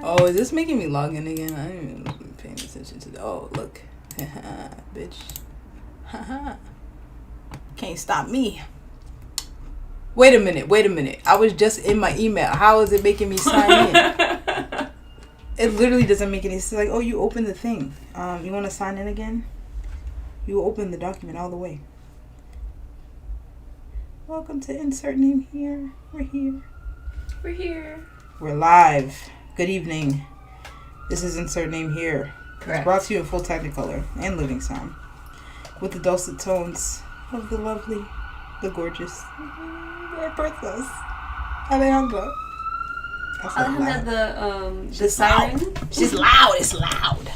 Oh, is this making me log in again? I ain't even paying attention to that. Oh, look. Bitch. Can't stop me. Wait a minute. I was just in my email. How is it making me sign in? It literally doesn't make any sense. Like, oh, you opened the thing. You want to sign in again? You open the document all the way. Welcome to insert name here. We're here. We're live. Good evening. This is insert name here. Correct. It's brought to you in full Technicolor and living sound, with the dulcet tones of the lovely, the gorgeous, the princess Alejandra. Alejandra, the siren. Loud. She's loud. It's loud.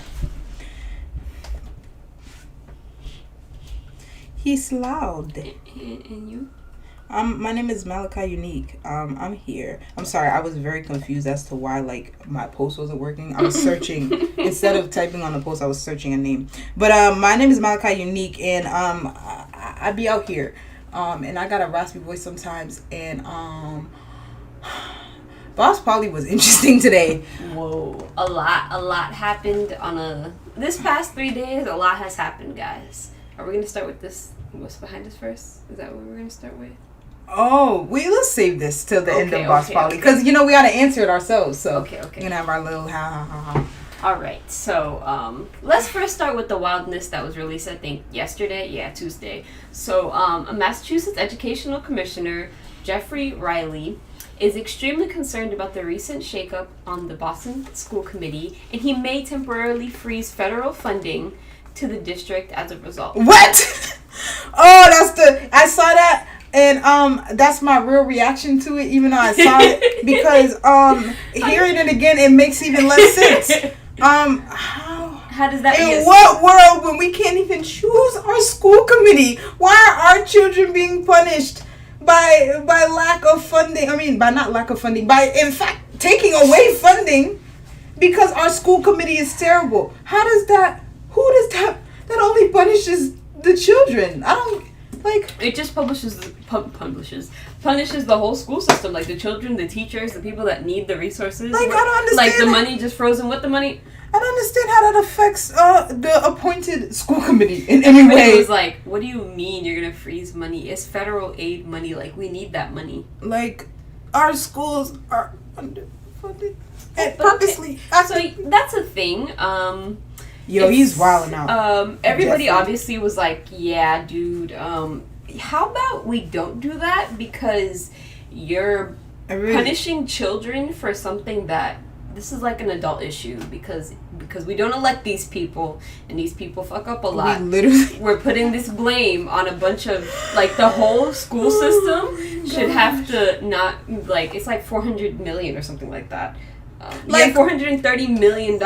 He's loud. And you? My name is Malachi Unique. I'm here. I'm sorry, I was very confused as to why my post wasn't working. I was searching instead of typing on the post. I was searching a name. But my name is Malachi Unique, and I be out here. And I got a raspy voice sometimes. And Boss Polly was interesting today. Whoa, a lot happened this past 3 days. A lot has happened, guys. Are we gonna start with this? What's behind us first? Is that what we're gonna start with? Oh, let's save this till the end of Boss Polly, because we gotta answer it ourselves. So okay. We're gonna have our little ha. All right, so let's first start with the wildness that was released, I think, yesterday. Yeah, Tuesday. So a Massachusetts Educational Commissioner, Jeffrey Riley, is extremely concerned about the recent shakeup on the Boston School Committee, and he may temporarily freeze federal funding to the district as a result. What? Oh, I saw that, and that's my real reaction to it, even though I saw it, because hearing it again, it makes even less sense. How does that? In what world, when we can't even choose our school committee, why are our children being punished by lack of funding? I mean, by not lack of funding, by in fact taking away funding because our school committee is terrible. How does that? Who does that? That only punishes the children. I don't like. It just punishes the whole school system, like the children, the teachers, the people that need the resources. Like, I don't understand. Like the money just frozen. What the money? I don't understand how that affects the appointed school committee in any way. It was like, what do you mean you're gonna freeze money? It's federal aid money. Like, we need that money. Like, our schools are underfunded and purposely. So that's a thing. Yo, he's wilding out. Everybody obviously was like, yeah, dude, how about we don't do that, because you're punishing children for something that this is like an adult issue, because we don't elect these people, and these people fuck up a lot. We're putting this blame on a bunch of, like, the whole school system should have to not, like, it's like $400 million or something like that. Like $430 million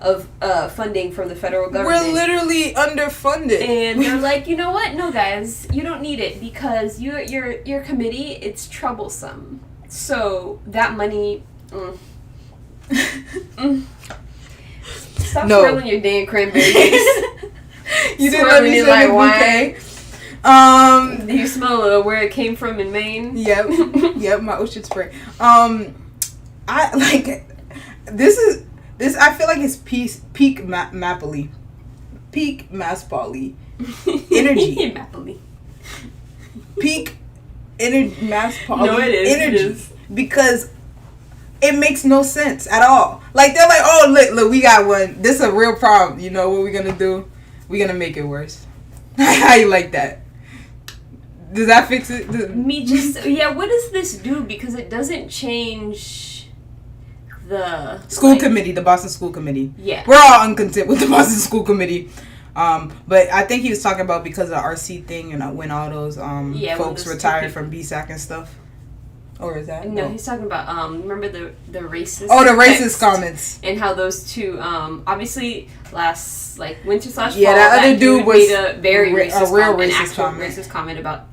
of funding from the federal government. We're literally underfunded, and they're like, you know what? No, guys, you don't need it, because your committee, it's troublesome. So that money. Stop swirling your damn cranberries. You didn't let me say like wine. Do you smell where it came from in Maine? Yep, my ocean spray. I like this. I feel like it's peak Mappoli, peak Mass Polly energy. Mappoli. Peak Mass Polly energy. It is. Because it makes no sense at all. Like, they're like, oh, look, we got one. This is a real problem. You know what we're gonna do? We're gonna make it worse. How you like that? Does that fix it? What does this do? Because it doesn't change the school committee, the Boston School Committee. Yeah. We're all uncontent with the Boston School Committee. But I think he was talking about because of the RC thing, when all those folks retired from BSAC and stuff. Or is that? No, he's talking about, remember the racist... Oh, the racist comments. And how those two, obviously, last, winter / fall... Yeah, that other dude was... made a very racist comment about,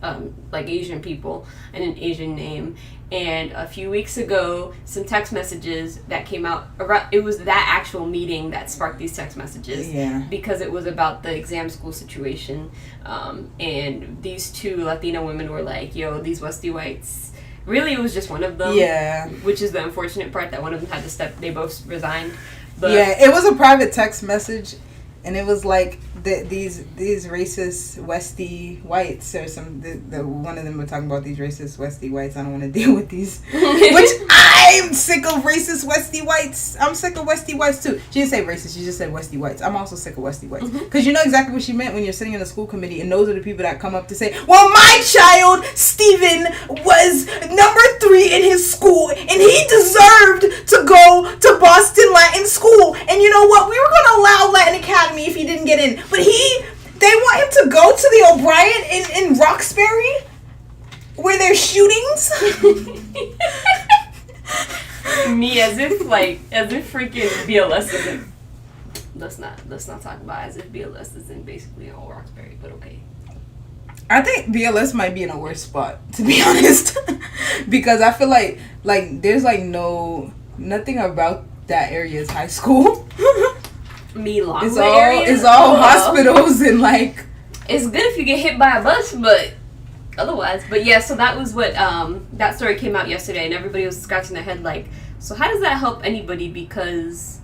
Asian people and an Asian name. And a few weeks ago, some text messages that came out... It was that actual meeting that sparked these text messages. Yeah. Because it was about the exam school situation. And these two Latino women were like, yo, these Westie whites Really, it was just one of them. Yeah. Which is the unfortunate part, that one of them had to step. They both resigned. But yeah, it was a private text message, and it was like these racist Westie whites or some. The one of them were talking about these racist Westie whites. I don't want to deal with these. Which I'm sick of racist Westie whites. I'm sick of Westie whites too. She didn't say racist. She just said Westie whites. I'm also sick of Westie whites because you know exactly what she meant when you're sitting in the school committee, and those are the people that come up to say, "Well, my child Steven was number 3 in his school, and he deserved to go to Boston Latin School. And you know what? We were going to allow Latin Academy if he didn't get in, but they want him to go to the O'Brien in Roxbury, where there's shootings." Me, as if freaking BLS isn't. Let's not talk about as if BLS isn't basically in Old Roxbury, but okay. I think BLS might be in a worse spot, to be honest, because I feel like there's like nothing about that area is high school. It's all hospitals and like. It's good if you get hit by a bus, but otherwise. But yeah, so that was what that story came out yesterday, and everybody was scratching their head like, so how does that help anybody? Because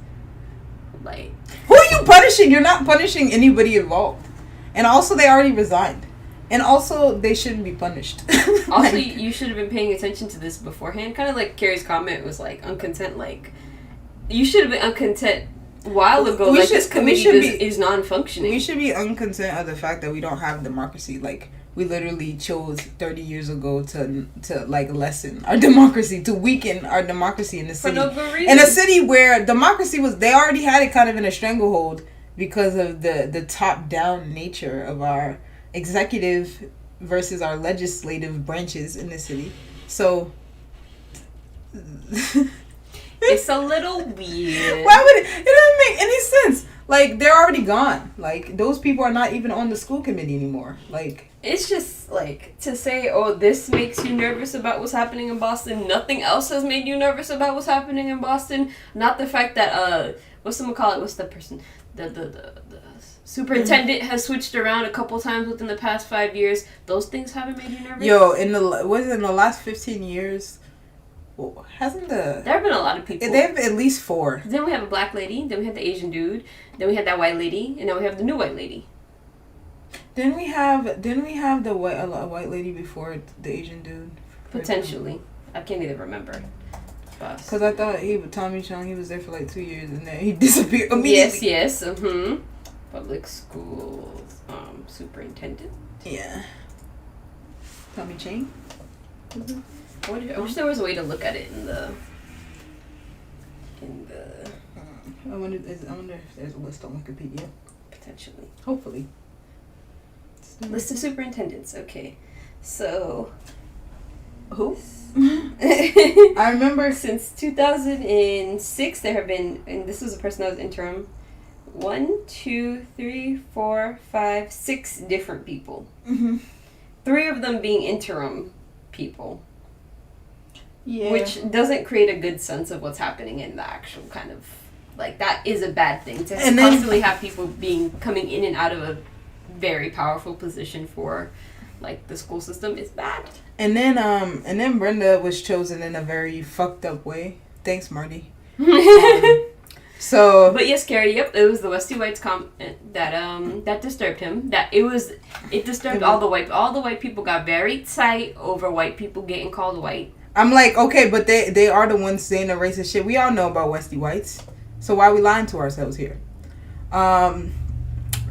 like, who are you punishing? You're not punishing anybody involved, and also they already resigned. And also, they shouldn't be punished. Also, you should have been paying attention to this beforehand. Kind of like Carrie's comment was like, uncontent. Like, you should have been uncontent a while ago. This committee is non-functioning. We should be uncontent of the fact that we don't have democracy. Like, we literally chose 30 years ago to like lessen our democracy, to weaken our democracy in the city. For no good reason. In a city where democracy they already had it kind of in a stranglehold because of the top-down nature of our executive versus our legislative branches in the city. So it's a little weird. Why would it doesn't make any sense. Like, they're already gone. Like, those people are not even on the school committee anymore. Like, it's just like to say, oh, this makes you nervous about what's happening in Boston. Nothing else has made you nervous about what's happening in Boston. Not the fact that what's the person, the superintendent has switched around a couple times within the past 5 years. Those things haven't made you nervous? Yo, in the last 15 years, hasn't there have been a lot of people. They have at least 4. Then we have a black lady. Then we have the Asian dude. Then we had that white lady, and now we have the new white lady. Didn't we have the white lady before the Asian dude? Potentially, I can't even remember. Because I thought Tommy Chung, he was there for like 2 years, and then he disappeared immediately. Yes. Public schools superintendent. Yeah. Tommy Chang. Mm-hmm. I wish there was a way to look at it in the. I wonder if there's a list on Wikipedia. Potentially. Hopefully. List of superintendents. Okay, so. Who? I remember since 2006 there have been, and this was a person that was interim. 1, 2, 3, 4, 5, 6 different people. Mm-hmm. 3 of them being interim people. Yeah. Which doesn't create a good sense of what's happening in the actual kind of, like, that is a bad thing. To constantly have people coming in and out of a very powerful position for, like, the school system is bad. And then Brenda was chosen in a very fucked up way. Thanks, Marty. So, but yes, Carrie. Yep, it was the Westie Whites that disturbed him. It disturbed all the white people got very tight over white people getting called white. I'm like, okay, but they are the ones saying the racist shit. We all know about Westie Whites, so why are we lying to ourselves here?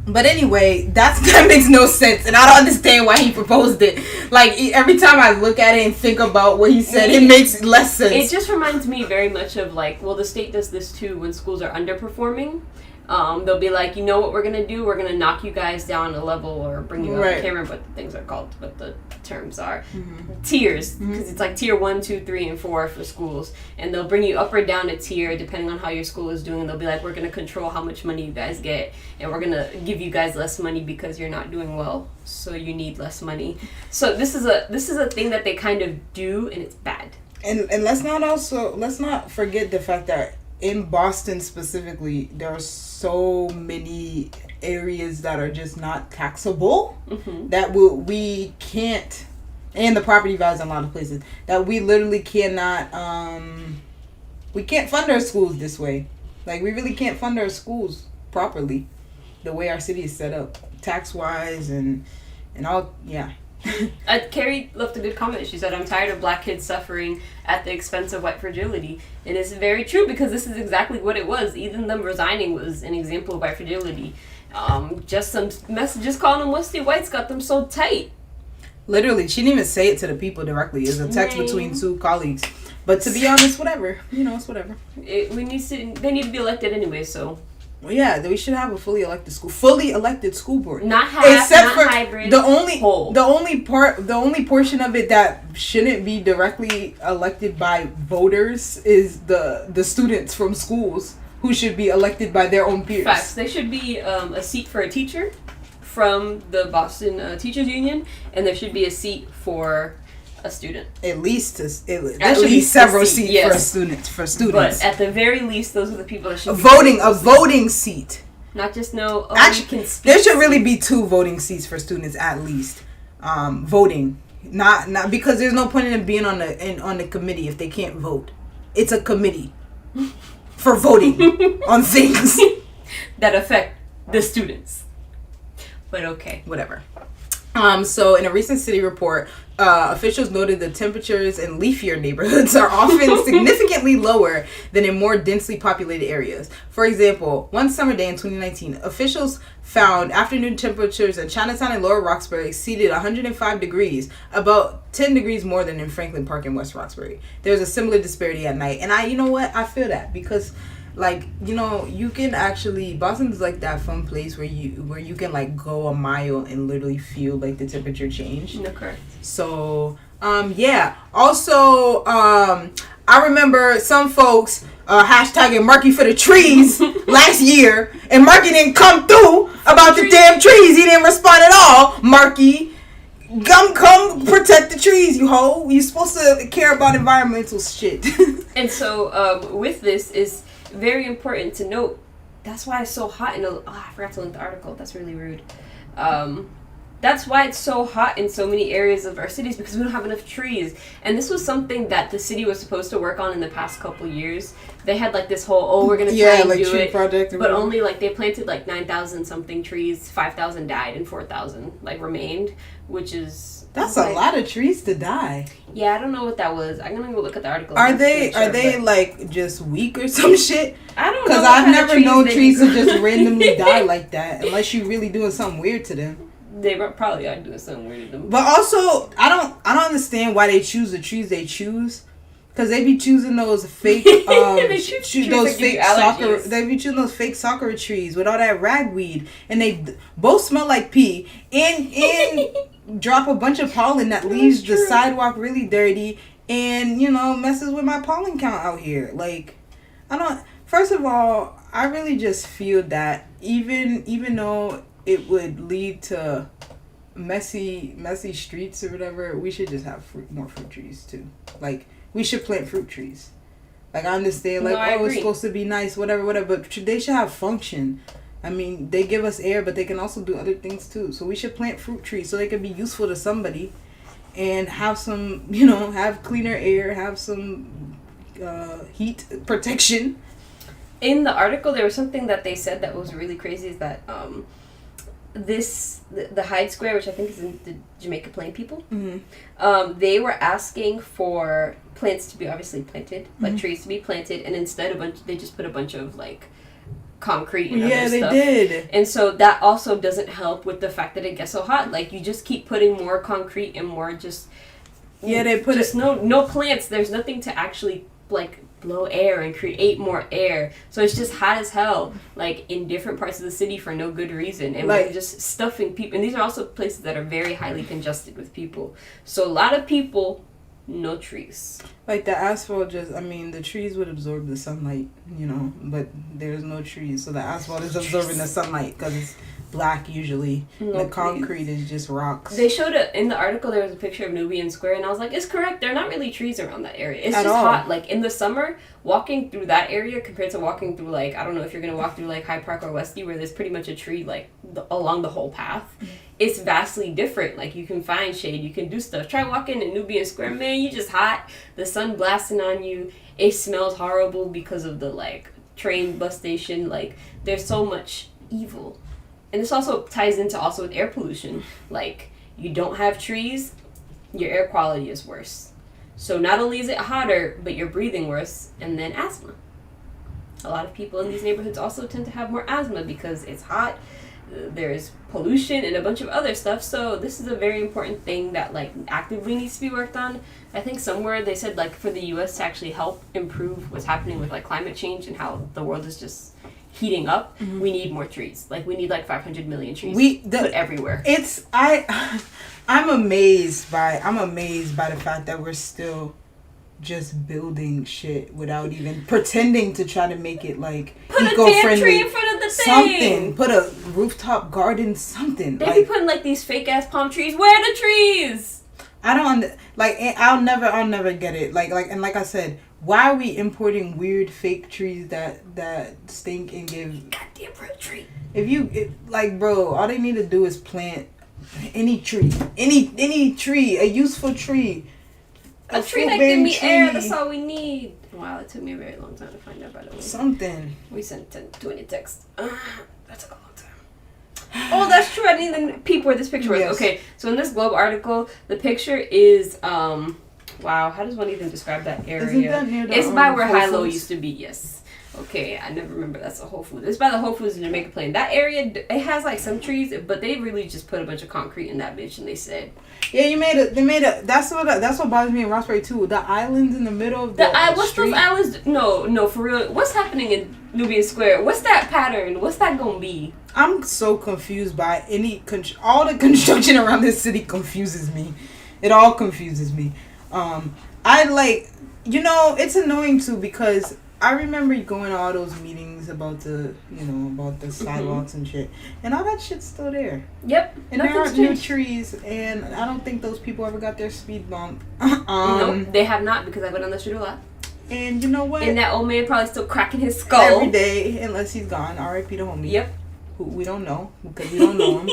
But anyway, that makes no sense, and I don't understand why he proposed it. Like, every time I look at it and think about what he said, it makes less sense. It just reminds me very much of, like, well, the state does this too when schools are underperforming. They'll be like, you know what we're going to do? We're going to knock you guys down a level or bring you up. I can't remember what the things are called, what the terms are. Mm-hmm. Tiers, because it's like tier 1, 2, 3, and 4 for schools. And they'll bring you up or down a tier depending on how your school is doing. And they'll be like, we're going to control how much money you guys get. And we're going to give you guys less money because you're not doing well. So you need less money. So this is a thing that they kind of do, and it's bad. And let's not forget the fact that in Boston specifically, there are so many areas that are just not taxable that we can't and the property values in a lot of places, that we literally cannot, we can't fund our schools this way. Like, we really can't fund our schools properly the way our city is set up, tax-wise and all, yeah. Carrie left a good comment. She said, I'm tired of black kids suffering at the expense of white fragility. And it's very true, because this is exactly what it was. Even them resigning was an example of white fragility. Just some messages calling them Westy Whites got them so tight. Literally, she didn't even say it to the people directly. It was a text between two colleagues. But to be honest, whatever. It's whatever. They need to be elected anyway, so. Well, yeah, we should have a fully elected school board. Not half, except not for hybrid. The only portion of it that shouldn't be directly elected by voters is the students from schools, who should be elected by their own peers. Facts. There should be a seat for a teacher from the Boston Teachers Union, and there should be a seat for a student. There should be several seats, yes, for students. But at the very least, those are the people that should be a voting seat. Not just no. Actually, there should really be 2 voting seats for students at least. Voting, not because there's no point in them being on the committee if they can't vote. It's a committee for voting on things that affect the students. But okay, whatever. So in a recent city report, officials noted the temperatures in leafier neighborhoods are often significantly lower than in more densely populated areas. For example, one summer day in 2019, officials found afternoon temperatures in Chinatown and Lower Roxbury exceeded 105 degrees, about 10 degrees more than in Franklin Park in West Roxbury. There's a similar disparity at night. And I feel that, because you can actually, Boston's like that fun place where you can like go a mile and literally feel like the temperature change. Okay. So, yeah. Also, I remember some folks hashtagging Marky for the trees last year, and Marky didn't come through about the damn trees. He didn't respond at all. Marky, come protect the trees, you hoe. You're supposed to care about environmental shit. And so, with this is very important to note. That's why it's so hot I forgot to link the article. That's really rude. That's why it's so hot in so many areas of our cities, because we don't have enough trees. And this was something that the city was supposed to work on in the past couple years. They had like this whole, we're going to try and do it. Project, but only like they planted like 9,000 something trees, 5,000 died and 4,000 like remained, which is... That's a lot of trees to die. Yeah, I don't know what that was. I'm going to go look at the article. Are they like just weak or some shit? I don't know. Because I've never known trees to just randomly die like that, unless you're really doing something weird to them. They probably are doing something weird to them. But also, I don't understand why they choose the trees they choose. Because they be choosing those fake, they be choosing those fake Sakura trees with all that ragweed, and they both smell like pee, and drop a bunch of pollen that leaves the sidewalk really dirty, and messes with my pollen count out here. Like, First of all, I really just feel that even though it would lead to messy streets or whatever, we should just have more fruit trees too. Like, we should plant fruit trees. Like, I understand, it's supposed to be nice, whatever, but they should have function. I mean, they give us air, but they can also do other things too. So we should plant fruit trees so they can be useful to somebody and have some, have cleaner air, have some heat protection. In the article, there was something that they said that was really crazy, is that the Hyde Square, which I think is in the Jamaica Plain people, mm-hmm. They were asking for plants to be obviously planted, like mm-hmm. trees to be planted, and instead they just put a bunch of like concrete and other stuff. Yeah, they did. And so that also doesn't help with the fact that it gets so hot. Like, you just keep putting more concrete and more just... Yeah, they put just no plants. There's nothing to actually like blow air and create more air, so it's just hot as hell, like in different parts of the city for no good reason, and we're just stuffing people. And these are also places that are very highly congested with people, so a lot of people, no trees. Like the asphalt the trees would absorb the sunlight, but there's no trees, so the asphalt is absorbing the sunlight because it's black usually. No, the concrete is just rocks. They showed it in the article. There was a picture of Nubian Square, and I was like, "It's correct. There are not really trees around that area. It's just hot. Like in the summer, walking through that area compared to walking through like I don't know if you're gonna walk through like Hyde Park or Westie, where there's pretty much a tree like along the whole path. It's vastly different. Like you can find shade, you can do stuff. Try walking in Nubian Square, man. You just hot. The sun blasting on you. It smells horrible because of the like train bus station. Like there's so much evil." And this also ties into also with air pollution. Like, you don't have trees, your air quality is worse. So not only is it hotter, but you're breathing worse, and then asthma. A lot of people in these neighborhoods also tend to have more asthma because it's hot, there's pollution, and a bunch of other stuff. So this is a very important thing that, like, actively needs to be worked on. I think somewhere they said, like, for the U.S. to actually help improve what's happening with, like, climate change and how the world is just heating up, we need more trees. Like we need like 500 million trees put everywhere. I'm amazed by the fact that we're still just building shit without even pretending to try to make it like put eco-friendly. A damn tree in front of the thing. Something. Put a rooftop garden. Something. They be putting like these fake ass palm trees. Where are the trees? I don't like. I'll never get it. Like I said. Why are we importing weird fake trees that stink and give goddamn real tree? Like bro, all they need to do is plant any tree, any tree, a useful tree, a tree that give me air. That's all we need. Wow, it took me a very long time to find out. By the way, something we sent 20 texts. That took a long time. Oh, that's true. I didn't even peep where this picture was. Yes. Okay, so in this Globe article, the picture is wow, how does one even describe that area? Isn't that near it's by where High Low used to be, yes. Okay, I never remember that's a Whole Foods. It's by the Whole Foods in Jamaica Plain. That area, it has like some trees, but they really just put a bunch of concrete in that bitch and they said. Yeah, they made a, that's what bothers me in Roxbury too. The islands in the middle of the what's street. Those islands? No, for real. What's happening in Nubian Square? What's that pattern? What's that gonna be? I'm so confused by all the construction around this city confuses me. It all confuses me. I like, it's annoying too because I remember going to all those meetings about the sidewalks and shit, and all that shit's still there. Yep. And there aren't new trees, and I don't think those people ever got their speed bump. Nope, they have not because I went on the street a lot. And you know what? And that old man probably still cracking his skull every day, unless he's gone. R.I.P. to homie. Yep. Who we don't know because we don't know him.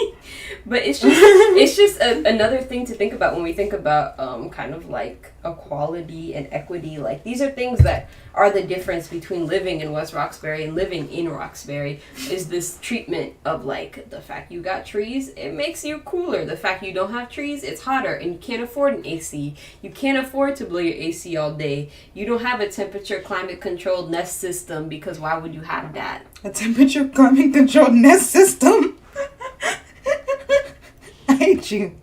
But it's just another thing to think about when we think about kind of like equality and equity. Like these are things that are the difference between living in West Roxbury and living in Roxbury is this treatment of like the fact you got trees, it makes you cooler. The fact you don't have trees, it's hotter and you can't afford an AC. You can't afford to blow your AC all day. You don't have a temperature climate controlled nest system because why would you have that? A temperature climate controlled nest system? I hate you.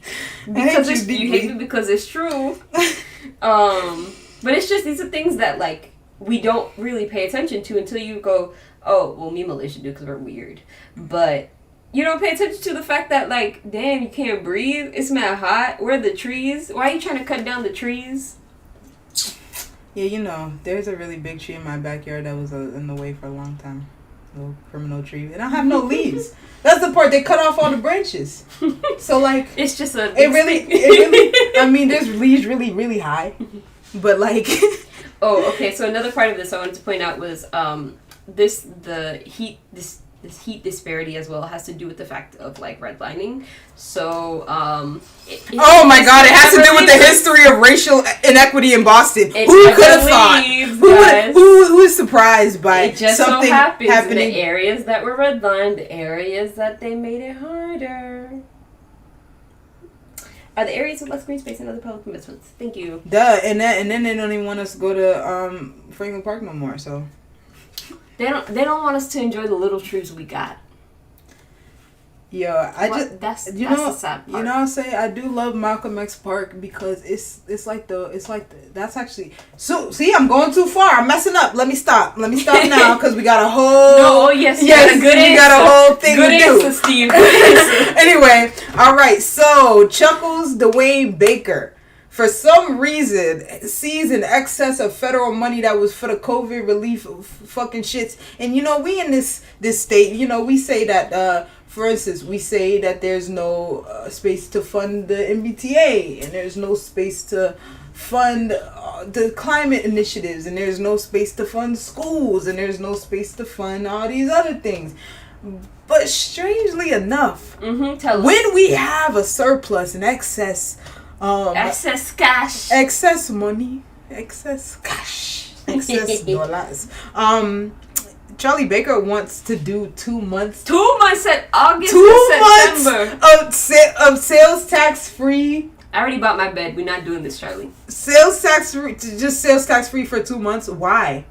You hate me because it's true. But it's just these are things that like we don't really pay attention to until you go, oh, well, me and Malaysia do because we're weird. But you don't pay attention to the fact that, like, damn, you can't breathe. It's mad hot. Where are the trees? Why are you trying to cut down the trees? Yeah, there's a really big tree in my backyard that was in the way for a long time. No criminal tree. It don't have no leaves. That's the part. They cut off all the branches. So, like... It's just a... It really... I mean, there's leaves really, really high. But, like... Oh, okay. So another part of this I wanted to point out was this heat disparity as well has to do with the fact of like redlining. So oh my god, it has to do with the history of racial inequity in Boston. Who could have thought? Who is surprised by it just something so happens happening? The areas that were redlined, the areas that they made it harder, are the areas with less green space and other public investments. Thank you. Duh, and then they don't even want us to go to Franklin Park no more. So they don't want us to enjoy the little trees we got. Yeah, that's the sad part. I'll say I do love Malcolm X Park because it's like that's actually so. See, I'm going too far. I'm messing up. Let me stop now because we got a whole. We got a whole thing good to answer, do. Steve. Good answer. Anyway, all right. So Chuckles Dwayne Baker, for some reason, sees an excess of federal money that was for the COVID relief fucking shits. And we in this state, we say that for instance, we say that there's no space to fund the MBTA, and there's no space to fund the climate initiatives, and there's no space to fund schools, and there's no space to fund all these other things. But strangely enough, when we have a surplus and excess cash, excess money, excess cash, excess dollars, Charlie Baker wants to do 2 months. 2 months at August 2 to September. months of sales tax free. I already bought my bed. We're not doing this, Charlie. Sales tax free, just sales tax free for 2 months. Why?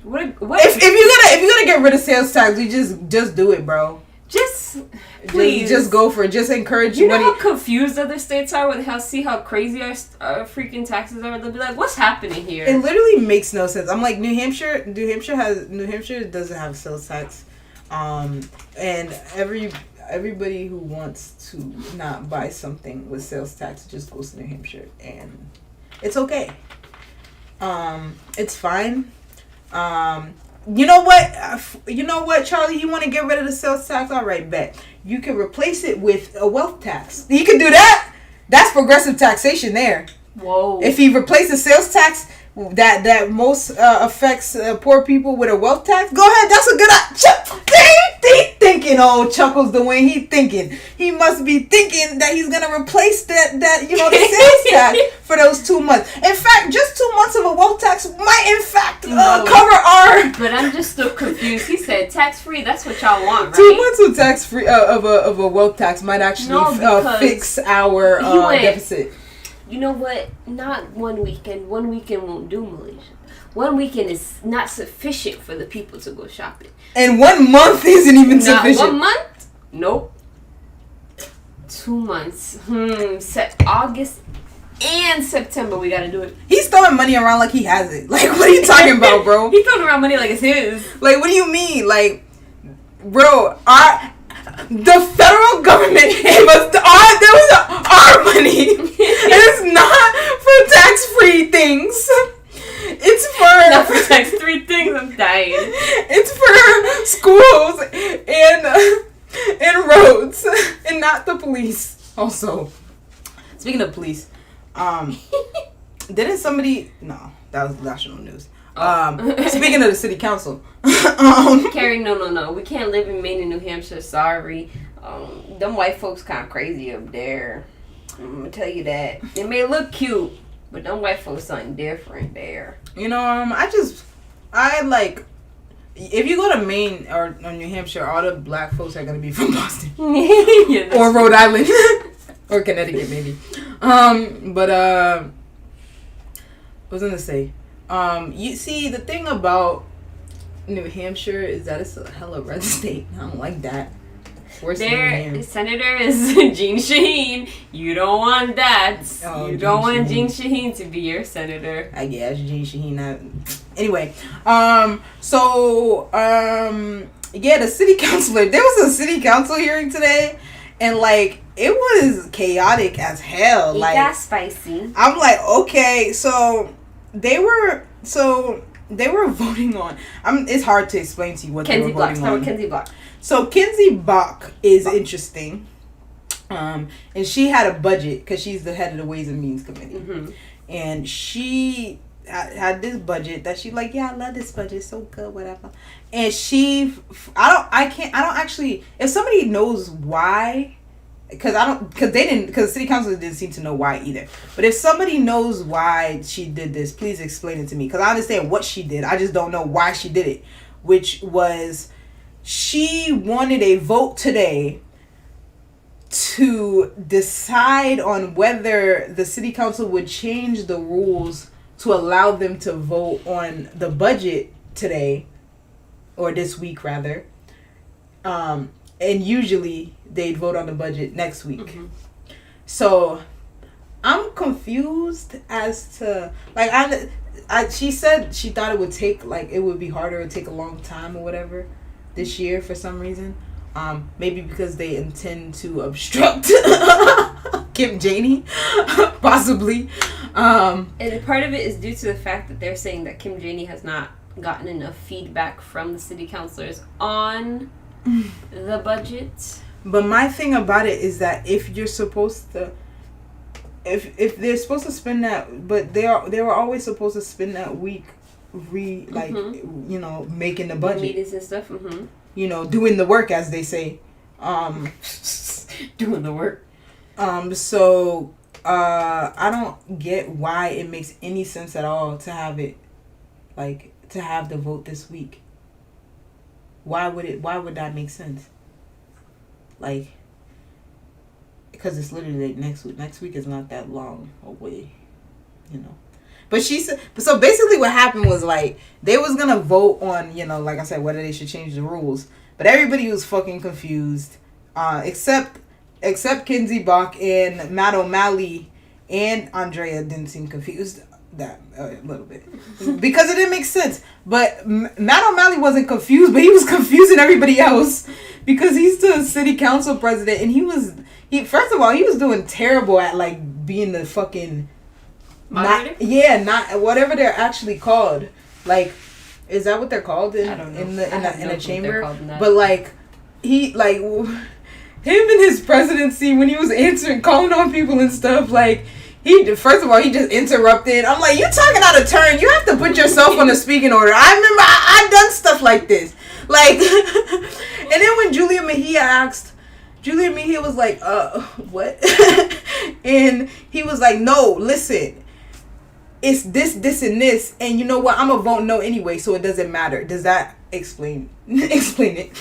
What? If you're gonna get rid of sales tax, you just do it, bro. Just please, just go for it. Just encourage you know how confused other states are with how crazy our freaking taxes are. They'll be like, "What's happening here?" It literally makes no sense. I'm like, New Hampshire doesn't have sales tax, and everybody who wants to not buy something with sales tax just goes to New Hampshire, and it's okay. It's fine. You know what, Charlie? You want to get rid of the sales tax? All right, bet. You can replace it with a wealth tax. You can do that. That's progressive taxation there. Whoa. If he replaces sales tax that most affects poor people with a wealth tax, go ahead. That's a good he thinking. Oh, Chuckles the way he thinking. He must be thinking that he's gonna replace that the sales tax for those 2 months. In fact, just 2 months of a wealth tax might in fact cover our. But I'm just still confused. He said tax free. That's what y'all want, right? 2 months of tax free of a wealth tax might actually fix our deficit. You know what? Not 1 weekend. 1 weekend won't do, Malaysia. 1 weekend is not sufficient for the people to go shopping. And 1 month isn't even sufficient. 1 month? Nope. 2 months. August and September, we gotta do it. He's throwing money around like he has it. Like, what are you talking about, bro? He's throwing around money like it's his. Like, what do you mean? Like, bro, the federal government gave us our money. It's not for tax-free things. It's for not for tax-free things. I'm dying. It's for schools and roads and not the police. Also, speaking of police, didn't somebody? No, that was national news. Speaking of the city council, Carrie, no, we can't live in Maine and New Hampshire. Sorry, them white folks kind of crazy up there. I'm gonna tell you that. They may look cute, but them white folks something different there. You know, I like. If you go to Maine or New Hampshire, all the black folks are gonna be from Boston or Rhode Island or Connecticut, maybe. But what was I gonna say? You see, the thing about New Hampshire is that it's a hella red state. I don't like that. Their senator is Jean Shaheen. You don't want that. Oh, you don't want Jean Shaheen to be your senator. I guess Jean Shaheen. Anyway, yeah, the city councilor. There was a city council hearing today, and like it was chaotic as hell. It like got spicy. I'm like, okay, so they were voting on. It's hard to explain to you what they were voting on. Kenzie Block. So Kenzie Bach is interesting, and she had a budget because she's the head of the Ways and Means Committee, and she had this budget that she like, yeah, I love this budget, it's so good, whatever. And if somebody knows why, because the city council didn't seem to know why either. But if somebody knows why she did this, please explain it to me, because I understand what she did. I just don't know why she did it, which was she wanted a vote today to decide on whether the city council would change the rules to allow them to vote on the budget today, or this week rather. And usually they'd vote on the budget next week. So I'm confused as to like she said she thought it would take it would be harder, it would take a long time or whatever this year for some reason. Maybe because they intend to obstruct Kim Janey, possibly. And part of it is due to the fact that they're saying that Kim Janey has not gotten enough feedback from the city councilors on the budget. But my thing about it is that if you're supposed to, if they're supposed to spend that, but they were always supposed to spend that week, making the budget, meetings and stuff. Doing the work, as they say, doing the work. So I don't get why it makes any sense at all to have it, to have the vote this week. Why would that make sense? Because it's literally next week. Next week is not that long away, But she said, so basically what happened was they was gonna vote on, like I said, whether they should change the rules. But everybody was fucking confused, except Kinsey Bach and Matt O'Malley and Andrea didn't seem confused that a little bit because it didn't make sense. But Matt O'Malley wasn't confused, but he was confusing everybody else because he's the city council president, and he first of all he was doing terrible at being the fucking not whatever they're actually called. Is that what they're called in the chamber? But him in his presidency when he was calling on people and stuff, he first of all he just interrupted. I'm like, you talking out of turn. You have to put yourself on the speaking order. I remember I've done stuff like this. And then when Julia Mejia was like, what? And he was like, no, listen. It's this, and this. And you know what? I'm going to vote no anyway, so it doesn't matter. Does that explain it?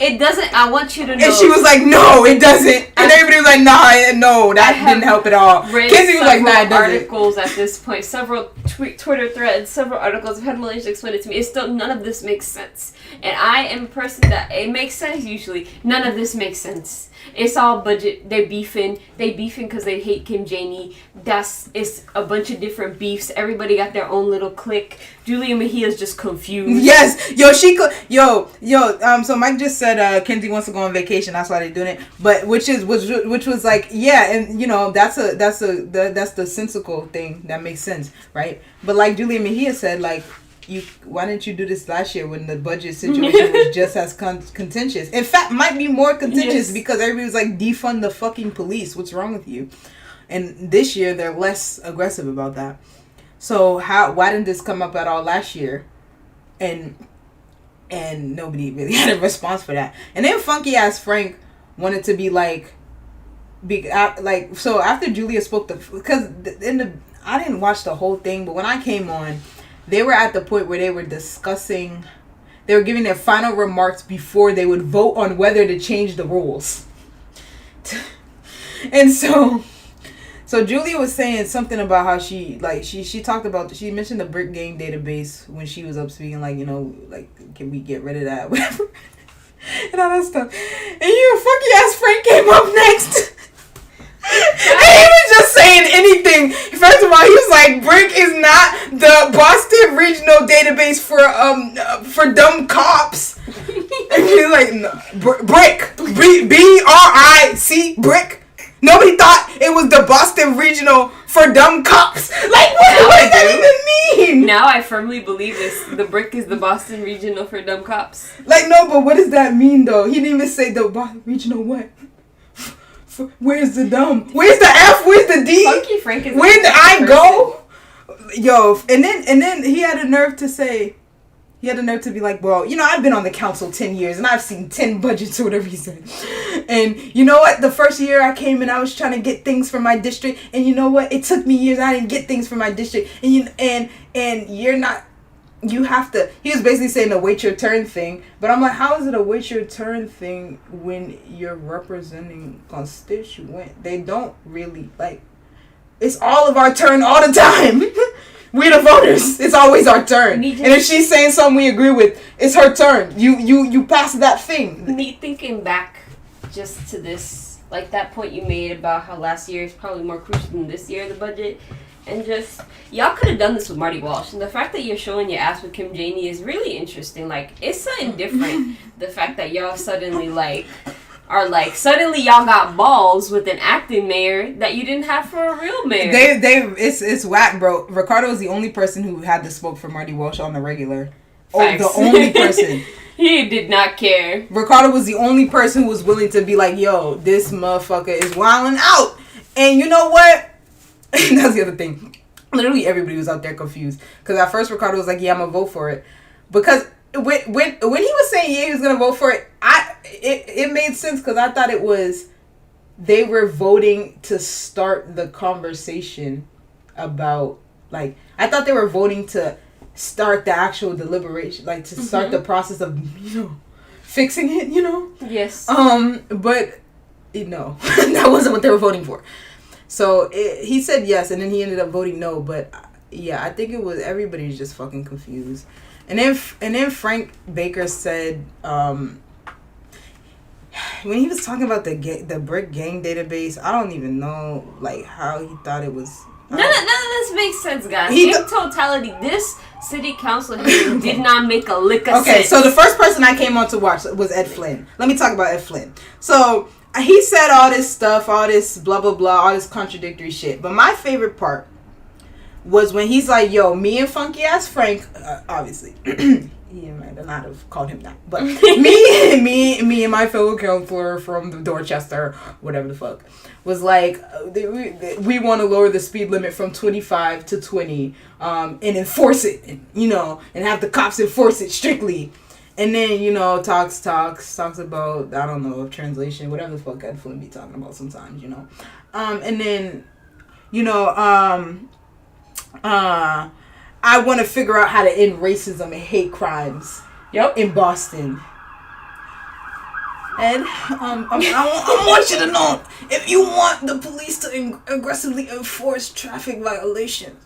It doesn't. I want you to know. And she was like, no, it doesn't. And everybody was like, no, that didn't help at all. Kinsey was like, nah, it doesn't. Articles at this point, several Twitter threads, several articles. I've had Malaysia explain it to me. It's still, none of this makes sense. And I am a person that it makes sense usually. None of this makes sense. It's all budget. They're beefing. They beefing because they hate Kim Janey. It's a bunch of different beefs. Everybody got their own little clique. Julia Mejia's just confused. Yes, so Mike just said Kinsey wants to go on vacation. That's why they're doing it. But which was like, yeah, and that's the sensical thing that makes sense, right? But like Julia Mejia said, why didn't you do this last year when the budget situation was just as contentious? In fact, might be more contentious because everybody was like, defund the fucking police. What's wrong with you? And this year they're less aggressive about that. So why didn't this come up at all last year? And nobody really had a response for that. And then funky ass Frank wanted to be so after Julia spoke because I didn't watch the whole thing, but when I came on, they were at the point where they were discussing, they were giving their final remarks before they would vote on whether to change the rules. And so Julia was saying something about how she talked about, she mentioned the brick gang database when she was up speaking, can we get rid of that, whatever, and all that stuff. And funky ass Frank came up next. And he was just saying anything. First of all, he was like, "Brick is not the Boston Regional Database for dumb cops." And he's like, no, "Brick, BRIC, Brick." Nobody thought it was the Boston Regional for dumb cops. What does that even mean? Now I firmly believe this. The Brick is the Boston Regional for dumb cops. No, but what does that mean though? He didn't even say the Boston Regional what? Where's the dumb? Where's the F? Where's the D? Funky Frank is where did I go? Yo, and then he had a nerve to say, be like, well, I've been on the council 10 years and I've seen 10 budgets or whatever he said. And you know what? The first year I came in, I was trying to get things for my district. And you know what? It took me years. I didn't get things for my district. And you're not, you have to, he was basically saying a wait your turn thing. But I'm like, how is it a wait your turn thing when you're representing constituent? They don't really, it's all of our turn all the time. We're the voters. It's always our turn. And if she's saying something we agree with, it's her turn. You pass that thing. Me thinking back just to this, that point you made about how last year is probably more crucial than this year, the budget. And just, y'all could have done this with Marty Walsh. And the fact that you're showing your ass with Kim Janey is really interesting. It's something different. The fact that y'all suddenly, suddenly y'all got balls with an acting mayor that you didn't have for a real mayor. It's whack, bro. Ricardo was the only person who had to smoke for Marty Walsh on the regular. Facts. The only person. He did not care. Ricardo was the only person who was willing to be like, yo, this motherfucker is wilding out. And you know what? That's the other thing. Literally everybody was out there confused. Because at first Ricardo was like, yeah, I'm going to vote for it. Because when he was saying, yeah, he was going to vote for it, it made sense because I thought it was they were voting to start the conversation about, like, I thought they were voting to start the actual deliberation, like to start the process of, fixing it, Yes. But that wasn't what they were voting for. So he said yes, and then he ended up voting no. But yeah, I think it was everybody's just fucking confused. And then Frank Baker said when he was talking about the brick gang database, I don't even know like how he thought it was. None of this makes sense, guys. In totality, this city council hearing did not make a lick of sense. Okay, so the first person I came on to watch was Ed Flynn. Let me talk about Ed Flynn. So he said all this stuff, all this blah, blah, blah, all this contradictory shit. But my favorite part was when he's like, yo, me and funky ass Frank, obviously, he might not have called him that, but me and my fellow counselor from Dorchester, whatever the fuck, was like, we want to lower the speed limit from 25 to 20, and enforce it, and have the cops enforce it strictly. And then, talks about, I don't know, translation, whatever the fuck Ed Flynn be talking about sometimes, and then, I want to figure out how to end racism and hate crimes. Yep. In Boston. And I want you to know, if you want the police to aggressively enforce traffic violations,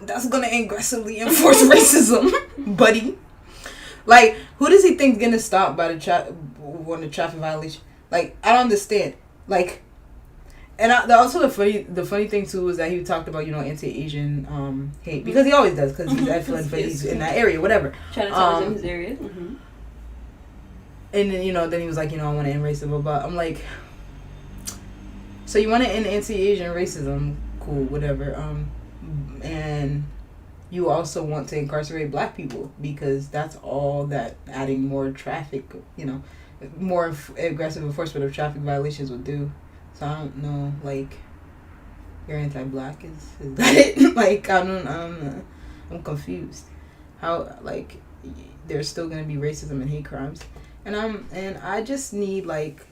that's going to aggressively enforce racism, buddy. Like, who does he think going to stop by the traffic violation? Like, I don't understand. Like, and also the funny thing too was that he talked about anti-Asian hate, because he always does, because he's excellent, but he's in that area, whatever. Chinatown is in his area. Mm-hmm. And then then he was like, I want to end racism, but I'm like, so you want to end anti-Asian racism, cool, whatever. And you also want to incarcerate black people, because that's all that adding more traffic, more aggressive enforcement of traffic violations would do. So I don't know, like, you're anti-black, is that it? Like, I'm confused. How, like, there's still gonna be racism and hate crimes, and I just need, like,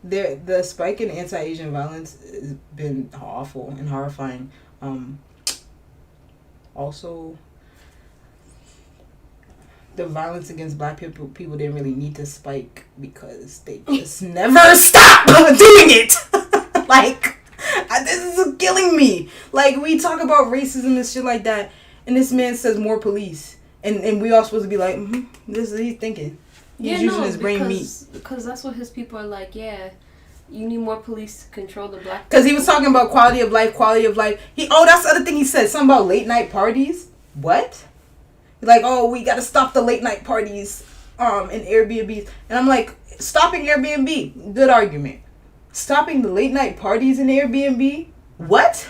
the spike in anti-Asian violence has been awful and horrifying. Also, the violence against black people didn't really need to spike, because they just never stop doing it. Like, this is killing me. Like, we talk about racism and shit like that, and this man says more police, and we all supposed to be like, this is he's thinking. He's using his brain meat. Because that's what his people are like. Yeah, you need more police to control the black. Because he was talking about quality of life. That's the other thing he said. Something about late night parties. What? Like, we got to stop the late night parties in Airbnbs. And I'm like, stopping Airbnb, good argument. Stopping the late night parties in Airbnb? What?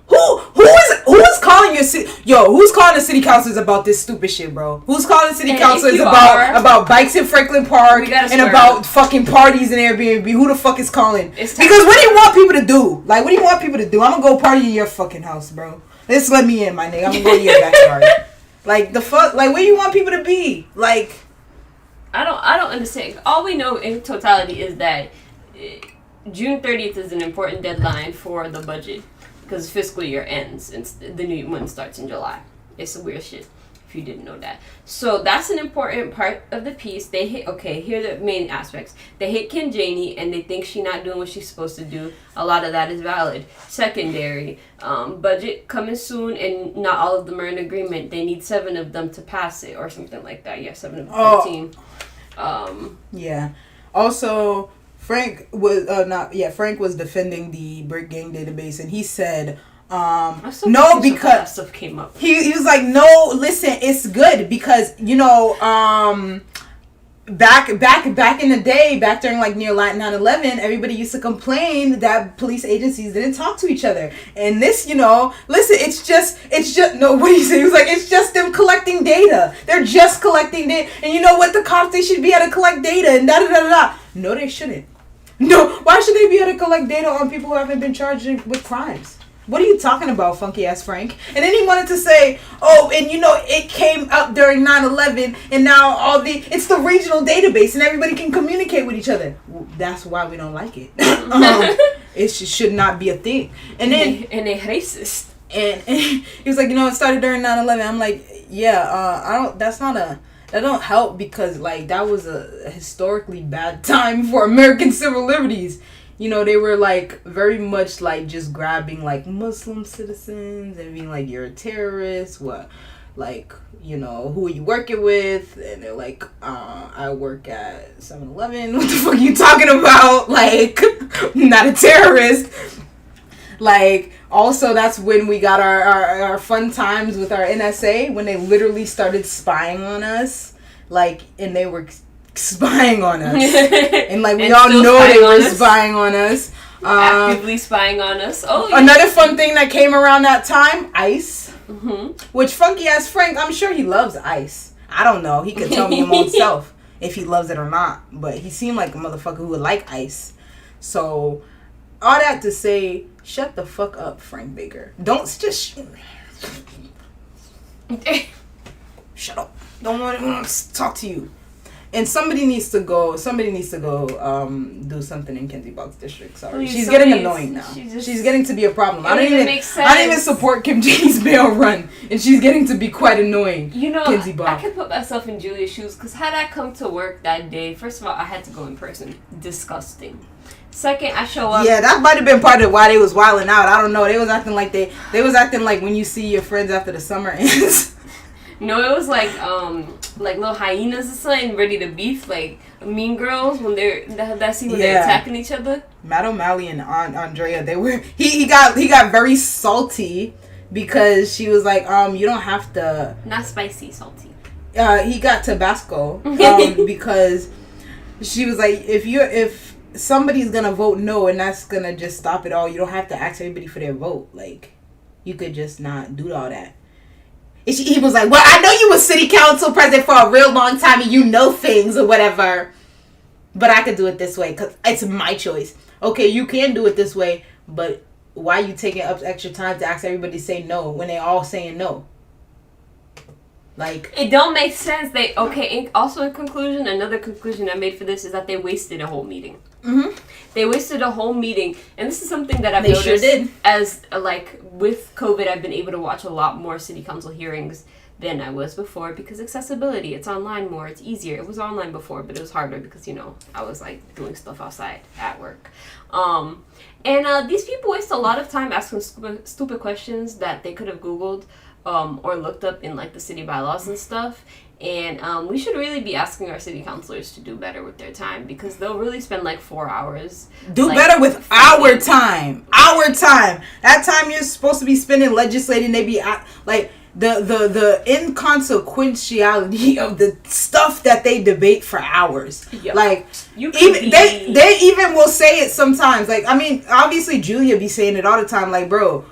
Who is calling who's calling the city councilors about this stupid shit, bro? Who's calling the city councilors about bikes in Franklin Park and about fucking parties in Airbnb? Who the fuck is calling? Because what do you want people to do? Like, what do you want people to do? I'm gonna go party in your fucking house, bro. Just let me in, my nigga. I'm gonna go to your backyard. Like, the fuck? Like, where do you want people to be? Like, I don't understand. All we know in totality is that June 30th is an important deadline for the budget, because fiscal year ends and the new one starts in July. It's weird shit, if you didn't know that. So that's an important part of the piece. They hate, here are the main aspects. They hate Kim Janey, and they think she's not doing what she's supposed to do. A lot of that is valid. Secondary, budget coming soon, and not all of them are in agreement. They need 7 of them to pass it, or something like that. Yeah, 7 of the 13. Yeah. Also, Frank was defending the brick gang database, and he said, no, because stuff came up. He was like, no, listen, it's good because back in the day, back during like near 9/11, everybody used to complain that police agencies didn't talk to each other. And this, listen, it's just no. What do you say? He was like, it's just them collecting data. They're just collecting data. And you know what? The cops, they should be able to collect data and da da da da. No, they shouldn't. No, why should they be able to collect data on people who haven't been charged with crimes? What are you talking about, funky ass Frank? And then he wanted to say, oh, and it came up during 9/11, and now it's the regional database, and everybody can communicate with each other. Well, that's why we don't like it. It should not be a thing. And then and they racist. And he was like, it started during 9/11. I'm like, yeah, that don't help, because like that was a historically bad time for American civil liberties. They were like very much like just grabbing like Muslim citizens and being like, you're a terrorist. What, like, who are you working with? And they're like, I work at 7-Eleven. What the fuck are you talking about? Like, I'm not a terrorist. Like, also that's when we got our fun times with our NSA, when they literally started spying on us. Like, and they were spying on us, and like we all know they were spying on us, actively spying on us. Oh, yeah. Another fun thing that came around that time, ice. Which funky ass Frank, I'm sure he loves ice. I don't know, he could tell me himself if he loves it or not, but he seemed like a motherfucker who would like ice. So all that to say, shut the fuck up, Frank Baker. Don't just shut up. Don't want to talk to you. And somebody needs to go do something in Kenzie Boggs district. Sorry. She's getting annoying now. She's getting to be a problem. I don't even support Kim J's bail run, and she's getting to be quite annoying. Kenzie Boggs. I could put myself in Julia's shoes, because had I come to work that day, first of all, I had to go in person. Disgusting. Second, I show up. Yeah, that might have been part of why they was wilding out. I don't know. They was acting like when you see your friends after the summer ends. No, it was like little hyenas or something, ready to beef, like Mean Girls when they're that scene when they're attacking each other. Matt O'Malley and Andrea, they were he got very salty because she was like, you don't have to. Not spicy, salty. He got Tabasco because she was like, if somebody's gonna vote no and that's gonna just stop it all, you don't have to ask everybody for their vote. Like, you could just not do all that. He was like, well, I know you were city council president for a real long time and you know things or whatever, but I could do it this way because it's my choice. Okay, you can do it this way, but why are you taking up extra time to ask everybody to say no when they all saying no? Like, it don't make sense. Also in conclusion, another conclusion I made for this is that they wasted a whole meeting. Mm-hmm. They wasted a whole meeting, and this is something that I've noticed. Sure did. As like with COVID, I've been able to watch a lot more city council hearings than I was before because accessibility. It's online more. It's easier. It was online before, but it was harder because I was like doing stuff outside at work. And these people waste a lot of time asking stupid questions that they could have Googled or looked up in like the city bylaws and stuff. And we should really be asking our city councilors to do better with their time because they'll really spend like 4 hours. Do better with our time. Our time. That time you're supposed to be spending legislating, they be like the inconsequentiality of the stuff that they debate for hours. Yep. Like they even will say it sometimes. Like, I mean, obviously Julia be saying it all the time. Like, bro,